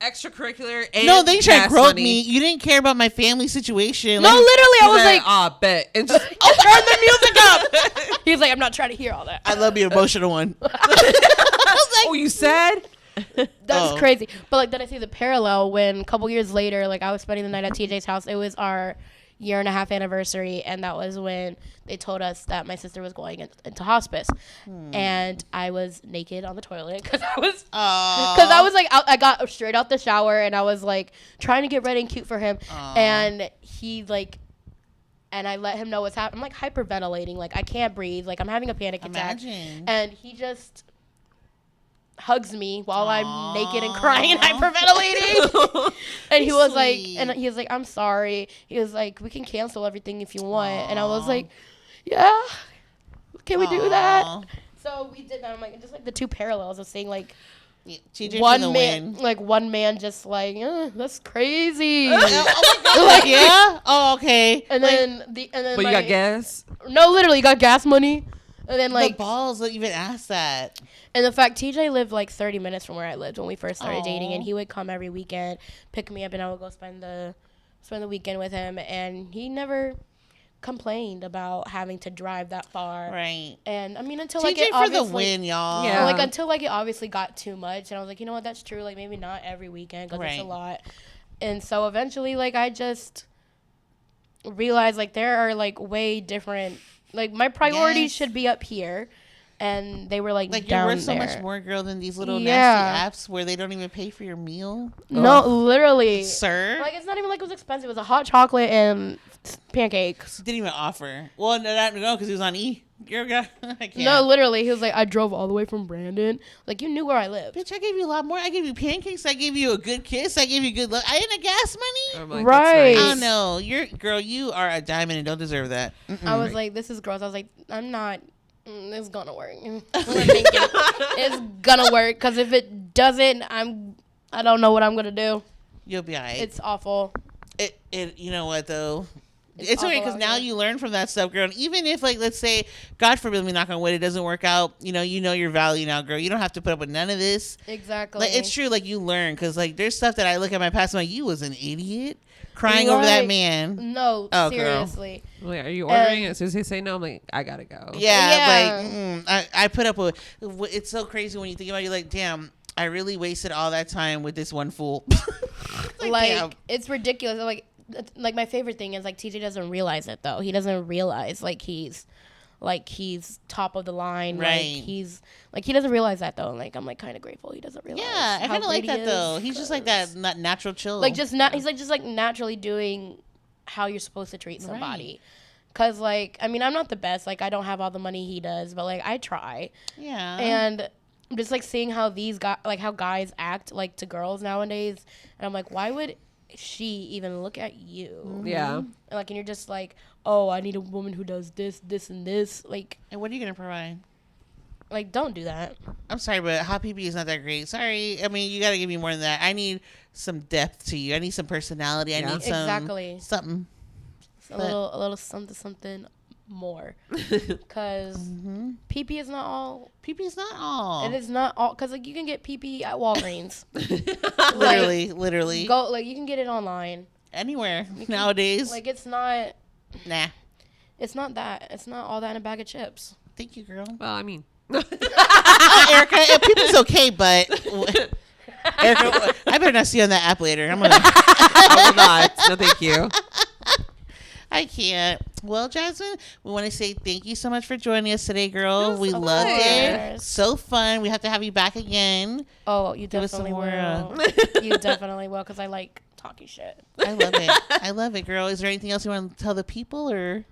Extracurricular and No, they tried to gas grope money. me. You didn't care about my family situation. No, Like, literally, I was like, ah, bet. And just, turn the music up. He was like, I'm not trying to hear all that. I love the emotional one. oh, you sad? That's Oh. crazy. But like, then I see the parallel when a couple years later, like I was spending the night at TJ's house. It was our 1.5 year anniversary, and that was when they told us that my sister was going into hospice, and I was naked on the toilet because I was like I got straight out the shower, and I was like trying to get ready and cute for him, and he like. And I let him know what's happening. I'm like hyperventilating, like I can't breathe, like I'm having a panic attack. Imagine. And he just hugs me while I'm naked and crying and hyperventilating. And he was like, Sweet. and he was like, I'm sorry. He was like, we can cancel everything if you want. And I was like, yeah, can we do that? Aw. So we did that. I'm like, just like the two parallels of seeing like Yeah, TJ for one the man, win. like one man just like, that's crazy. Oh my god! Like, yeah. Oh, okay. And then But you got gas? No, literally, you got gas money. And then Like like, the balls to even ask that. and the fact TJ lived like 30 minutes from where I lived when we first started dating, Aw. and he would come every weekend, pick me up, and I would go spend the weekend with him, and he never complained about having to drive that far. Right. And I mean, until like TJ it for the obviously, win, y'all. Yeah. like until like it obviously got too much, and I was like, you know what, that's true. Like maybe not every weekend because it's a Right. lot. And so eventually, like I just realized like there are like way different. Like my priorities Yes. should be up here, and they were like Like down you're worth so there. much more, girl, than these little Yeah. nasty apps where they don't even pay for your meal. No, literally. Sir. Like it's not even like it was expensive. It was a hot chocolate and pancakes. Didn't even offer. Well, no, because he was on E. You're I can't. No, literally, he was like, I drove all the way from Brandon. Like you knew where I lived. Bitch, I gave you a lot more. I gave you pancakes. I gave you a good kiss. I gave you good love. I didn't gas money. I'm like, Right. That's Oh nice. no, you are a diamond and don't deserve that. I was like, this is gross. I was like, I'm not. It's gonna work. It's gonna work because if it doesn't, I don't know what I'm gonna do. You'll be alright. It's awful. It you know what though. It's It's okay awful because out now here. you learn from that stuff, girl. And even if, like, let's say, God forbid, we knock on wood, it doesn't work out. You know your value now, girl. You don't have to put up with none of this. Exactly. Like, it's true. Like, you learn because, like, there's stuff that I look at my past. I'm like, you was an idiot crying over that Right. man. No, Oh, girl. seriously. Like, are you ordering? As soon as they say no, I'm like, I gotta go. Yeah, Yeah. like I put up with. It's so crazy when you think about it. You're like, damn, I really wasted all that time with this one fool. Like damn. it's ridiculous. Like my favorite thing is like TJ doesn't realize it though. He doesn't realize like he's top of the line. Right. Like he doesn't realize that though. Like I'm like kind of grateful he doesn't realize. Yeah, I how kind of like great he that though. is, He's just like 'cause- that, not natural chill. Like just not. He's like just like naturally doing how you're supposed to treat somebody. Cause like I mean I'm not the best. Like I don't have all the money he does, but like I try. Yeah. And I'm just like seeing how these guys, like how guys act like to girls nowadays, and I'm like, why would she even look at you? Yeah. And like, and you're just like, oh, I need a woman who does this, this, and this. Like, And what are you gonna provide? don't do that. I'm sorry, but hot pee is not that great. Sorry. I mean, you gotta give me more than that. I need some depth to you. I need some personality. I Yeah. need some Exactly. something. A little something more. Cause PP is not all. Pee is not all. It is not all. Cause like you can get PP at Walgreens. Literally. Go like you can get it online. Anywhere nowadays. Like it's not. Nah. It's not that. It's not all that in a bag of chips. Thank you, girl. Well, I mean, Erica, pee's okay, but Erica, I better not see you on that app later. I'm gonna. I will not. No, thank you. I can't. Well, Jasmine, we want to say thank you so much for joining us today, girl. Yes, We of loved it. course. So fun. We have to have you back again. Oh, you Give us some definitely more, will. You definitely will, because I like talking shit. I love it. I love it, girl. Is there anything else you want to tell the people, or?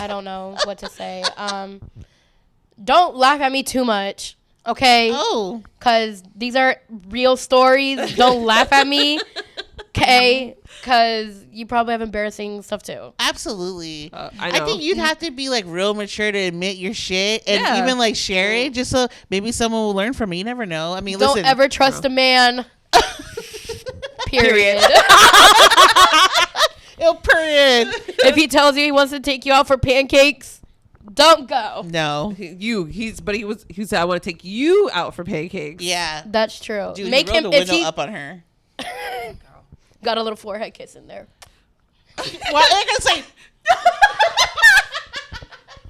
I don't know what to say. Don't laugh at me too much, okay? Oh, Because these are real stories. Don't laugh at me, okay? Because you probably have embarrassing stuff too. absolutely. I know. I think you'd have to be like real mature to admit your shit and Yeah. even like share it, just so maybe someone will learn from it. You never know. I mean, Don't listen. ever trust a man. Period. Period. If he tells you he wants to take you out for pancakes, don't go. No. He said, I want to take you out for pancakes. Yeah. That's true. Dude, Make he rolled him the if window he up on her. got a little forehead kiss in there. Why are you gonna say?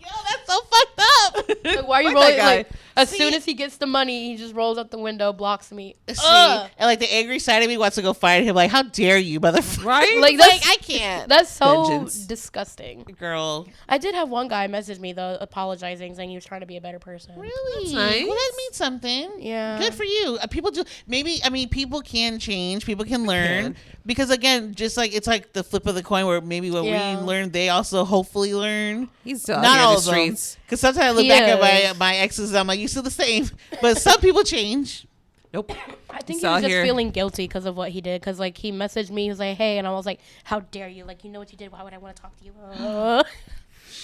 Yo, that's so fucked up. Like, why are you Fuck rolling? that guy. Like, as soon as he gets the money, he just rolls out the window, blocks me. See, Ugh. and like the angry side of me wants to go fight him. Like, how dare you, motherfucker? Right? Like, that's, I can't. that's so Vengeance. disgusting. Girl, I did have one guy message me though, apologizing, saying he was trying to be a better person. really? That's nice. Well, that means something. Yeah. Good for you. People do. Maybe. I mean, people can change. People can learn. can. Because again, just like it's like the flip of the coin, where maybe what Yeah. we learn, they also hopefully learn. He's still out Not here all in of the them. streets. Because sometimes I look He back at is. my exes, I'm like, you still the same. But some people change. Nope. I think He's he was out just here. feeling guilty because of what he did. Because like he messaged me, he was like, "Hey," and I was like, "How dare you? Like, you know what you did? Why would I want to talk to you?"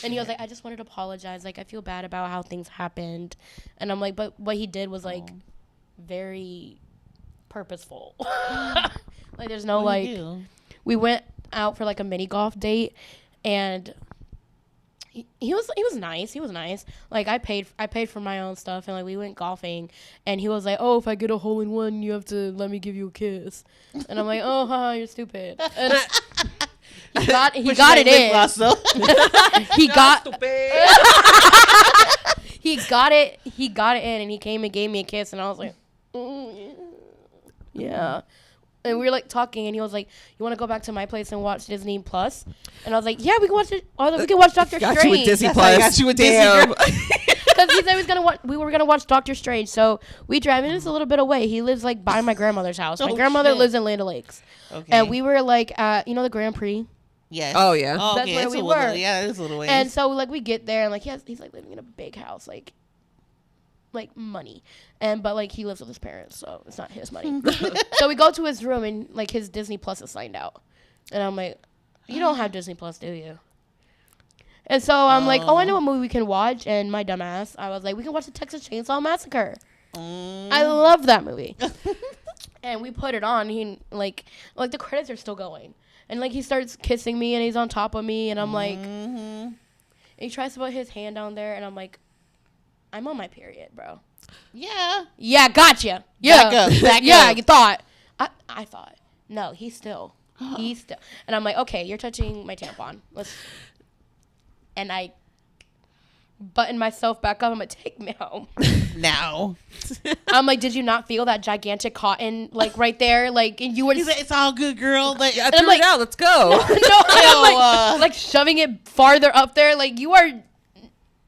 And he was like, "I just wanted to apologize. Like, I feel bad about how things happened." And I'm like, "But what he did was like very purposeful. Like, there's no What do like." you do? We went out for like a mini golf date, and he was nice. He was nice. Like I paid for my own stuff, and like we went golfing, and he was like, "Oh, if I get a hole in one, you have to let me give you a kiss." And I'm like, "Oh, haha, you're stupid." And he got Which it is like lip in. gloss, though. He got it in, and he came and gave me a kiss, and I was like, yeah. And we were like talking, and he was like, "You want to go back to my place and watch Disney Plus?" And I was like, "Yeah, we can watch it. Or we can watch Doctor Got you with Strange." Disney That's how I Plus. got you with Disney, Damn. girl. Because he said he was gonna watch. We were gonna watch Doctor Strange, so we drive, and it's a little bit away. He lives like by my grandmother's house. My Oh, grandmother shit. lives in Land O'Lakes, Okay. and we were like at the Grand Prix. Yes. Oh, yeah. Oh, That's okay. where It's we a little, were. yeah, it is a little ways. And so like we get there, and like he's like living in a big house, like money, but like he lives with his parents, so it's not his money. So we go to his room, and like his Disney Plus is signed out, and I'm like, "You don't have Disney Plus, do you?" And so I'm like, "Oh, I know what movie we can watch." And my dumb ass, I was like, "We can watch the Texas Chainsaw Massacre." I love that movie. And we put it on. He like the credits are still going, and like he starts kissing me, and he's on top of me, and I'm like, and he tries to put his hand down there, and I'm like, I'm on my period, bro. yeah. Yeah, gotcha. Yeah, Back up, back yeah. up. You thought. I thought. No, he's still. And I'm like, okay, you're touching my tampon. And I button myself back up. I'm like, take me home. Now. I'm like, did you not feel that gigantic cotton like right there? Like, and you were. He's like, it's all good, girl. Like, Yeah, I I'm threw like- it out. Let's go. No, I'm Ew, like shoving it farther up there. Like you are.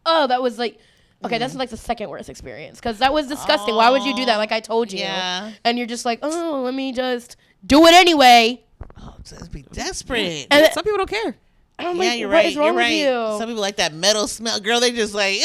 Oh, that was like. Okay, that's like the second worst experience because that was disgusting. Why would you do that? Like I told you. Yeah. And you're just like, oh, let me just do it anyway. oh, just be desperate. And Some people don't care. I'm yeah, like, you're what right. is wrong You're with right. you? Some people like that metal smell. Girl, they just like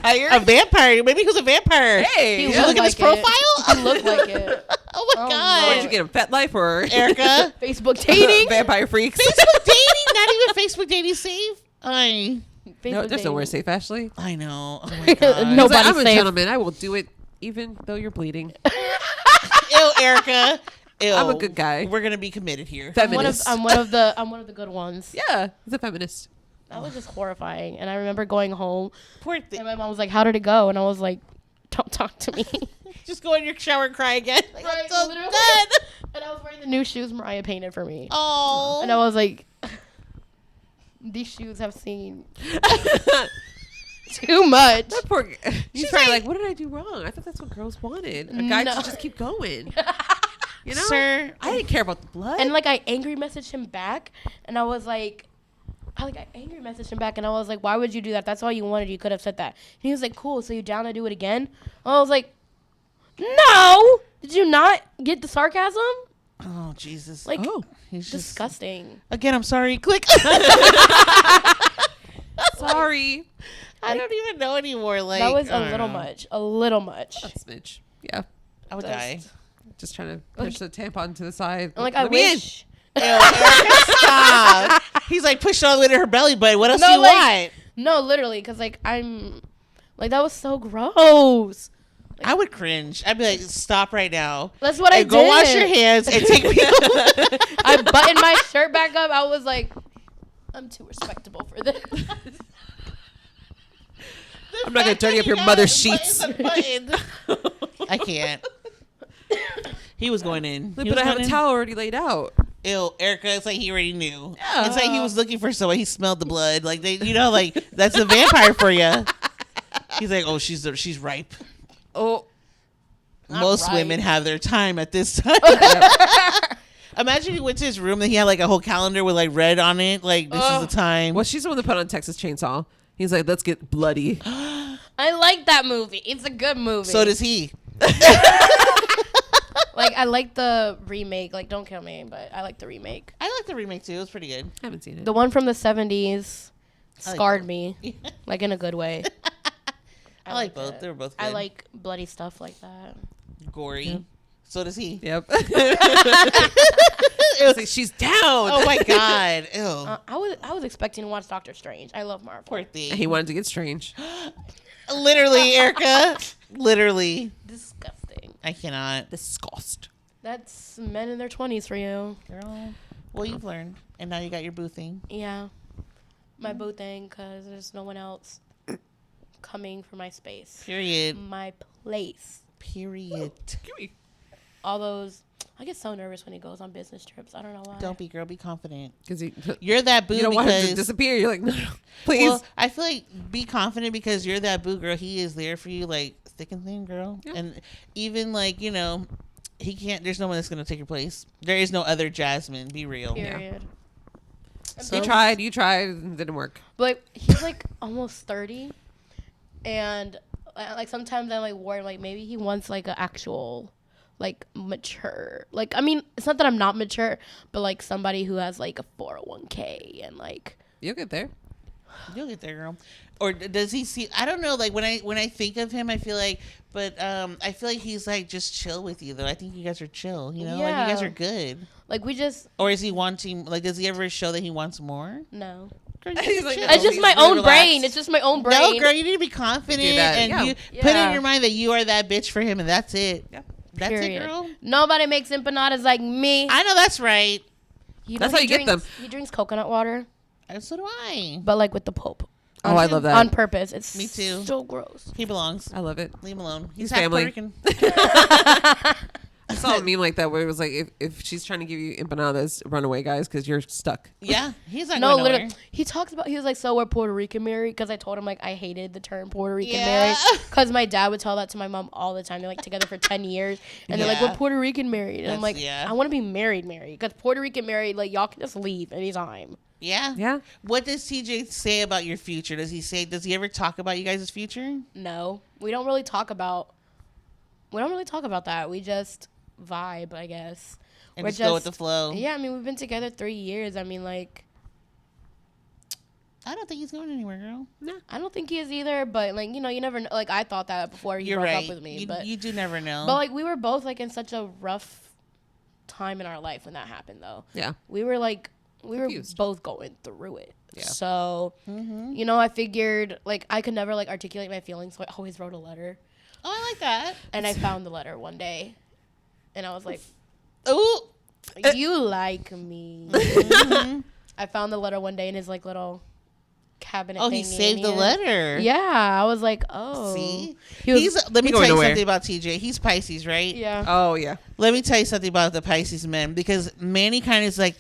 Higher? a vampire. Maybe he was a vampire. Hey. He Did you looked look at his like it. profile? He looked like it. Oh my Oh, god. What did you get him? Fat Life or Erica? Facebook dating. Vampire Freaks? Facebook dating? Not even Facebook dating safe? Facebook No, there's dating. nowhere safe, Ashley. I know. Oh my god. No. He's like, Nobody's I'm a safe. gentleman. I will do it even though you're bleeding. Ew, Erica. Ew. I'm a good guy. We're gonna be committed here. Feminist. I'm one of the good ones. Yeah, he's a feminist. That was just horrifying. And I remember going home, Poor thing. and my mom was like, "How did it go?" And I was like, "Don't talk to me." Just go in your shower and cry again. Like, I'm so literally. dead. And I was wearing the new shoes Mariah painted for me. Oh. And I was like, these shoes have seen too much. That poor guy. He's She's probably like- like, what did I do wrong? I thought that's what girls wanted. A guy No. should just keep going. You know, Sir, I didn't care about the blood. And like I angry messaged him back, and I was like, I angry messaged him back, and I was like, why would you do that? That's all you wanted. You could have said that. And he was like, cool. So you down to do it again? I was like, no. Did you not get the sarcasm? oh Jesus, Like, he's just disgusting. again. I'm sorry. Click. Sorry, I don't even know anymore. Like That was I a don't little know. much. A little much. a smidge. Yeah, I would die. just trying to push the tampon to the side. And like I Let me in. wish. Ew, Erica, stop. He's like pushed all the way to her belly button. What else do you want? No, literally, because like I'm, like that was so gross. I would cringe. I'd be like, stop right now. That's what I And did. go wash your hands and take me. I buttoned my shirt back up. I was like, I'm too respectable for this. I'm not gonna dirty up your mother's sheets. I can't. He was going in. He But was I have going a in. towel already laid out. Ew, Erica, it's like he already knew. Yeah. It's like he was looking for someone. He smelled the blood. Like they, like that's a vampire for you. He's like, oh, she's ripe. Oh, Most ripe. women have their time at this time. Imagine he went to his room and he had like a whole calendar with like red on it. Like this is the time. well, she's the one that put on Texas Chainsaw. He's like, let's get bloody. I like that movie. It's a good movie. So does he. Like I like the remake. Like don't kill me, but I like the remake. I like the remake too. It was pretty good. I haven't seen it. The one from the 70s I like scarred both. me, like in a good way. I like both. it. They were both good. I like bloody stuff like that. gory. Yeah. So does he. Yep. It was Like, she's down. oh my god. Ew. I was expecting to watch Doctor Strange. I love Marvel. Poor thing. He wanted to get strange. Literally, Erica. Literally. Disgusting. I cannot. Disgust. That's men in their 20s for you. Girl. Well, you've learned. And now you got your boo thing. Yeah. My boo thing, because there's no one else coming for my space. Period. My place. Period. All those. I get so nervous when he goes on business trips. I don't know why. Don't be, girl. Be confident. Because You're that boo you don't want him because to disappear. You're like, no, please. well, I feel like be confident because you're that boo girl. He is there for you, like thick and thin, girl. Yeah. And even like he can't. There's no one that's gonna take your place. There is no other Jasmine. Be real. Period. So- you tried, and it didn't work. But like, he's like almost 30. And like sometimes I'm like worried, like maybe he wants like an actual like mature, like I mean it's not that I'm not mature, but like somebody who has like a 401k and like You'll get there. You'll get there, girl. Or does he see? I don't know. Like when I think of him, I feel like, but I feel like he's like just chill with you though. I think you guys are chill. You know, like you guys Yeah. are good. like we just Or is he wanting? Like, does he ever show that he wants more? no. Girl, you He's just like, chill. no. It's just he's my really own relaxed. brain. It's just my own brain. No, girl, you need to be confident Do that, and yeah. you put in Yeah. your mind that you are that bitch for him, and that's it. Yeah. That's Period. it, girl. Nobody makes empanadas like me. I know that's right. That's how he you get them. He drinks coconut water, And so do I. but like with the pulp. Oh, I love that. On purpose. It's Me too. so gross. He belongs. I love it. Leave him alone. He's He's half family. Puerto Rican. I saw a meme like that where it was like, if she's trying to give you empanadas, run away, guys, because you're stuck. Yeah, he's not No, going literally. nowhere. He talks about, he was like, so we're Puerto Rican married? Because I told him, like, I hated the term Puerto Rican Yeah. married. Because my dad would tell that to my mom all the time. They're, like, together for 10 years. And they're like, Yeah. we're Puerto Rican married. And I'm That's- like, yeah. I want to be married. Because Puerto Rican married, like, y'all can just leave anytime. Yeah. Yeah. What does TJ say about your future? Does he ever talk about you guys' future? No. We don't really talk about that. We just vibe, I guess. And We're just go with the flow? Yeah, I mean, we've been together 3 years. I mean, like, I don't think he's going anywhere, girl. I don't think he is either. But, like, you know, you never know. Like, I thought that before he You're broke right. up with me. You do never know. But like we were both like in such a rough time in our life when that happened though. Yeah. We were like Confused. both going through it. Yeah. So you know, I figured like I could never like articulate my feelings, so I always wrote a letter. Oh, I like that. And I found the letter one day. And I was like, Ooh. you like me. I found the letter one day in his like little cabinet Oh, he thingy, saved the yeah. letter. Yeah, I was like, oh. See? He was, Let me going tell you nowhere. something about TJ. He's Pisces, right? yeah. Oh, yeah. Let me tell you something about the Pisces men, because Manny kind of is like,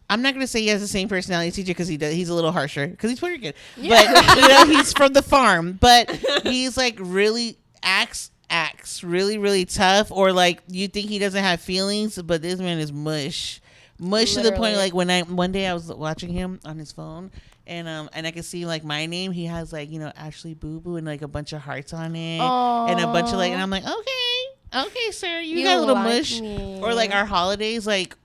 I'm not going to say he has the same personality as TJ because he does. He's a little harsher because he's Puerto Rican. Yeah. But, you know, he's from the farm. But he's like really acts acts really, really tough, or like you think he doesn't have feelings, but this man is mush. Mush to the point, like when one day I was watching him on his phone, and I could see like my name. He has like, you know, Ashley Boo Boo and like a bunch of hearts on it. Aww. And a bunch of like, and I'm like, okay, sir, you got a little like mush. me. Or like our holidays, like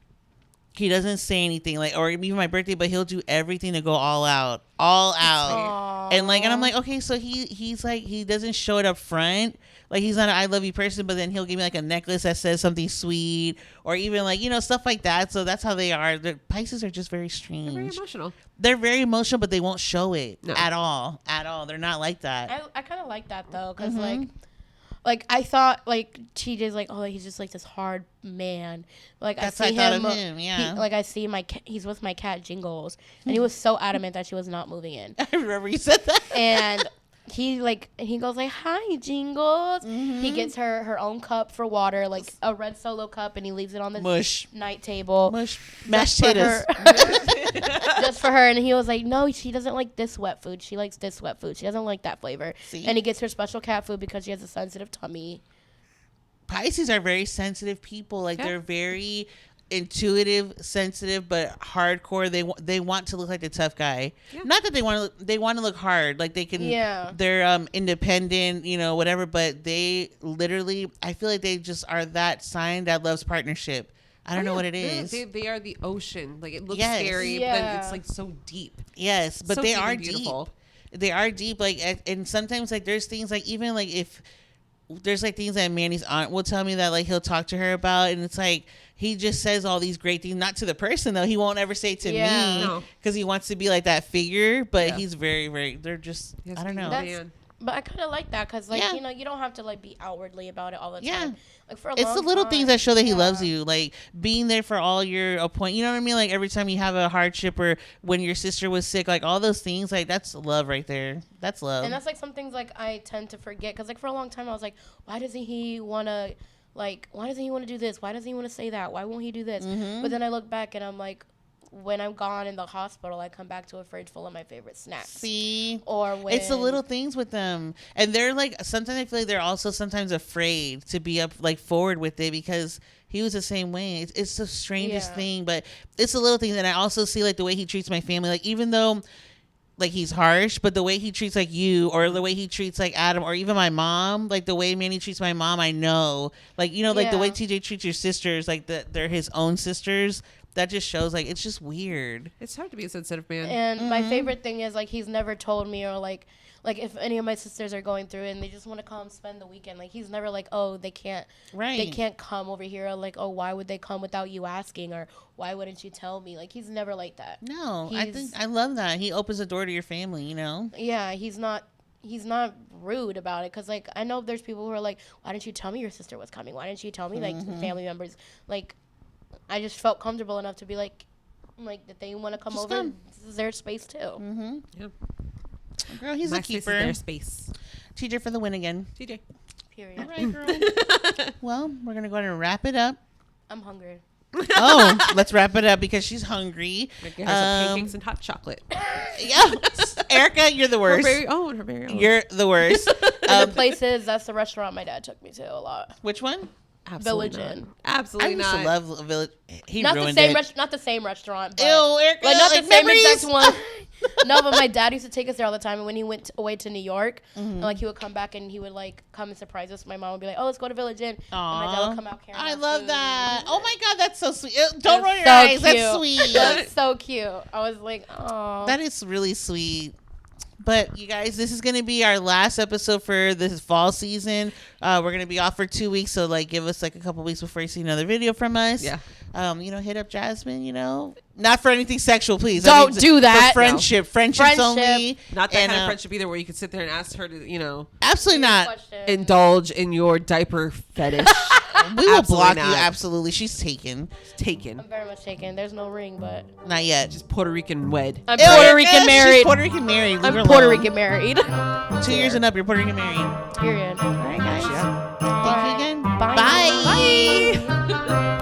he doesn't say anything, like, or even my birthday, but he'll do everything to go all out. Aww. And like, and I'm like, okay, so he's like, he doesn't show it up front. Like he's not an I love you person, but then he'll give me like a necklace that says something sweet, or even like, you know, stuff like that. So that's how they are. The Pisces are just very strange. They're very emotional. They're very emotional, but they won't show it No. at all. They're not like that. I kind of like that though, because like I thought like she did like, oh, he's just like this hard man. Like That's I see what I him, thought of him, yeah. like I see he's with my cat Jingles, and he was so adamant that she was not moving in. I remember you said that. And he goes like, hi Jingles. He gets her own cup for water, like a red Solo cup, and he leaves it on the Mush. night table. Mush. Mashed for potatoes. her. Just for her. And he was like, no, she doesn't like this wet food. She likes this wet food. She doesn't like that flavor. See? And he gets her special cat food because she has a sensitive tummy. Pisces are very sensitive people. Like, Yeah. they're very intuitive, sensitive, but hardcore. They want to look like the tough guy. Yeah. Not that they want to look hard. Like, they can. Yeah. They're independent, you know, whatever. But they literally, I feel like they just are that sign that loves partnership. I don't know what it is. They are the ocean. Like, it looks Yes. scary, but Yeah. then it's like so deep. Yes, but So they deep are and beautiful. deep. They are deep. Like, and sometimes like there's things like, even like if there's like things that Manny's aunt will tell me that like he'll talk to her about, and it's like he just says all these great things, not to the person though. He won't ever say it to Yeah. me No. because he wants to be like that figure. But Yeah. he's very, very. They're just. Yes, I don't know. That's- But I kind of like that because, like, Yeah. you know, you don't have to, like, be outwardly about it all the time. Yeah. Like, for a It's long the little time, things that show that he yeah. loves you, like being there for all your appointments. You know what I mean? Like every time you have a hardship, or when your sister was sick, like all those things. Like that's love right there. That's love. And that's, like, some things, like, I tend to forget. Because, like, for a long time, I was like, why doesn't he want to, like, why doesn't he want to do this? Why doesn't he want to say that? Why won't he do this? Mm-hmm. But then I look back and I'm like, when I'm gone in the hospital, I come back to a fridge full of my favorite snacks. See, Or when it's the little things with them, and they're like, sometimes I feel like they're also sometimes afraid to be up like forward with it because he was the same way. It's the strangest Yeah. thing, but it's the little things. And I also see like the way he treats my family, like even though like he's harsh, but the way he treats like you, or the way he treats like Adam, or even my mom, like the way Manny treats my mom, I know, like, you know, like the way Yeah. TJ treats your sisters, like they're his own sisters. That just shows like it's just weird. It's hard to be a sensitive man. And my favorite thing is, like, he's never told me, or like if any of my sisters are going through it and they just want to come spend the weekend, like, he's never like, oh, they can't come over here, or like, oh, why would they come without you asking, or why wouldn't you tell me? Like, he's never like that. No, I think He's- I love that he opens the door to your family. You know. Yeah, he's not rude about it, because, like, I know there's people who are like, why didn't you tell me your sister was coming? Why didn't you tell me, like, family members? Like, I just felt comfortable enough to be like that they want to come Just over. come. This is their space too. Mm-hmm. Yep. Girl, he's My a space is keeper. their space. TJ for the win again. TJ. Period. All right, girl. Well, we're gonna go ahead and wrap it up. I'm hungry. Oh, let's wrap it up because she's hungry. Get her some pancakes and hot chocolate. Yeah, Erica, you're the Her worst. very own. Her very own. You're the worst. The places, that's the restaurant my dad took me to a lot. Which one? Absolutely Village not. Inn. I Absolutely used to not. love Village. He Not the ruined same it. not the same restaurant. But, Ew, Erica. like, not the like same memories. exact one. No, but my dad used to take us there all the time. And when he went away to New York, and, like, he would come back and he would, like, come and surprise us. My mom would be like, "Oh, let's go to Village Inn." And my dad would come out carrying I our love food. that. Oh my God, that's so sweet. Don't That's roll your so eyes. That's cute. sweet. That's so cute. I was like, oh. That is really sweet. But you guys, this is going to be our last episode for this fall season. We're going to be off for 2 weeks. So like, give us like a couple weeks before you see another video from us. Yeah. You know, hit up Jasmine, you know, not for anything sexual, please. Don't do that. For friendship. Friendships Friendship. only. Not that And, kind of friendship either, where you could sit there and ask her to, you know, Absolutely not. Question. indulge in your diaper fetish. We will Absolutely block not. you. Absolutely. She's taken. Taken. I'm very much taken. There's no ring, but Not yet. Just Puerto Rican wed. I'm Ew, Puerto Erica, Rican she's married. Puerto Rican married. Leave her I'm Puerto alone. Rican married. 2 years and up, you're Puerto Rican married. Period. All right, guys. Yeah. Thank you again. Bye. Bye. Bye.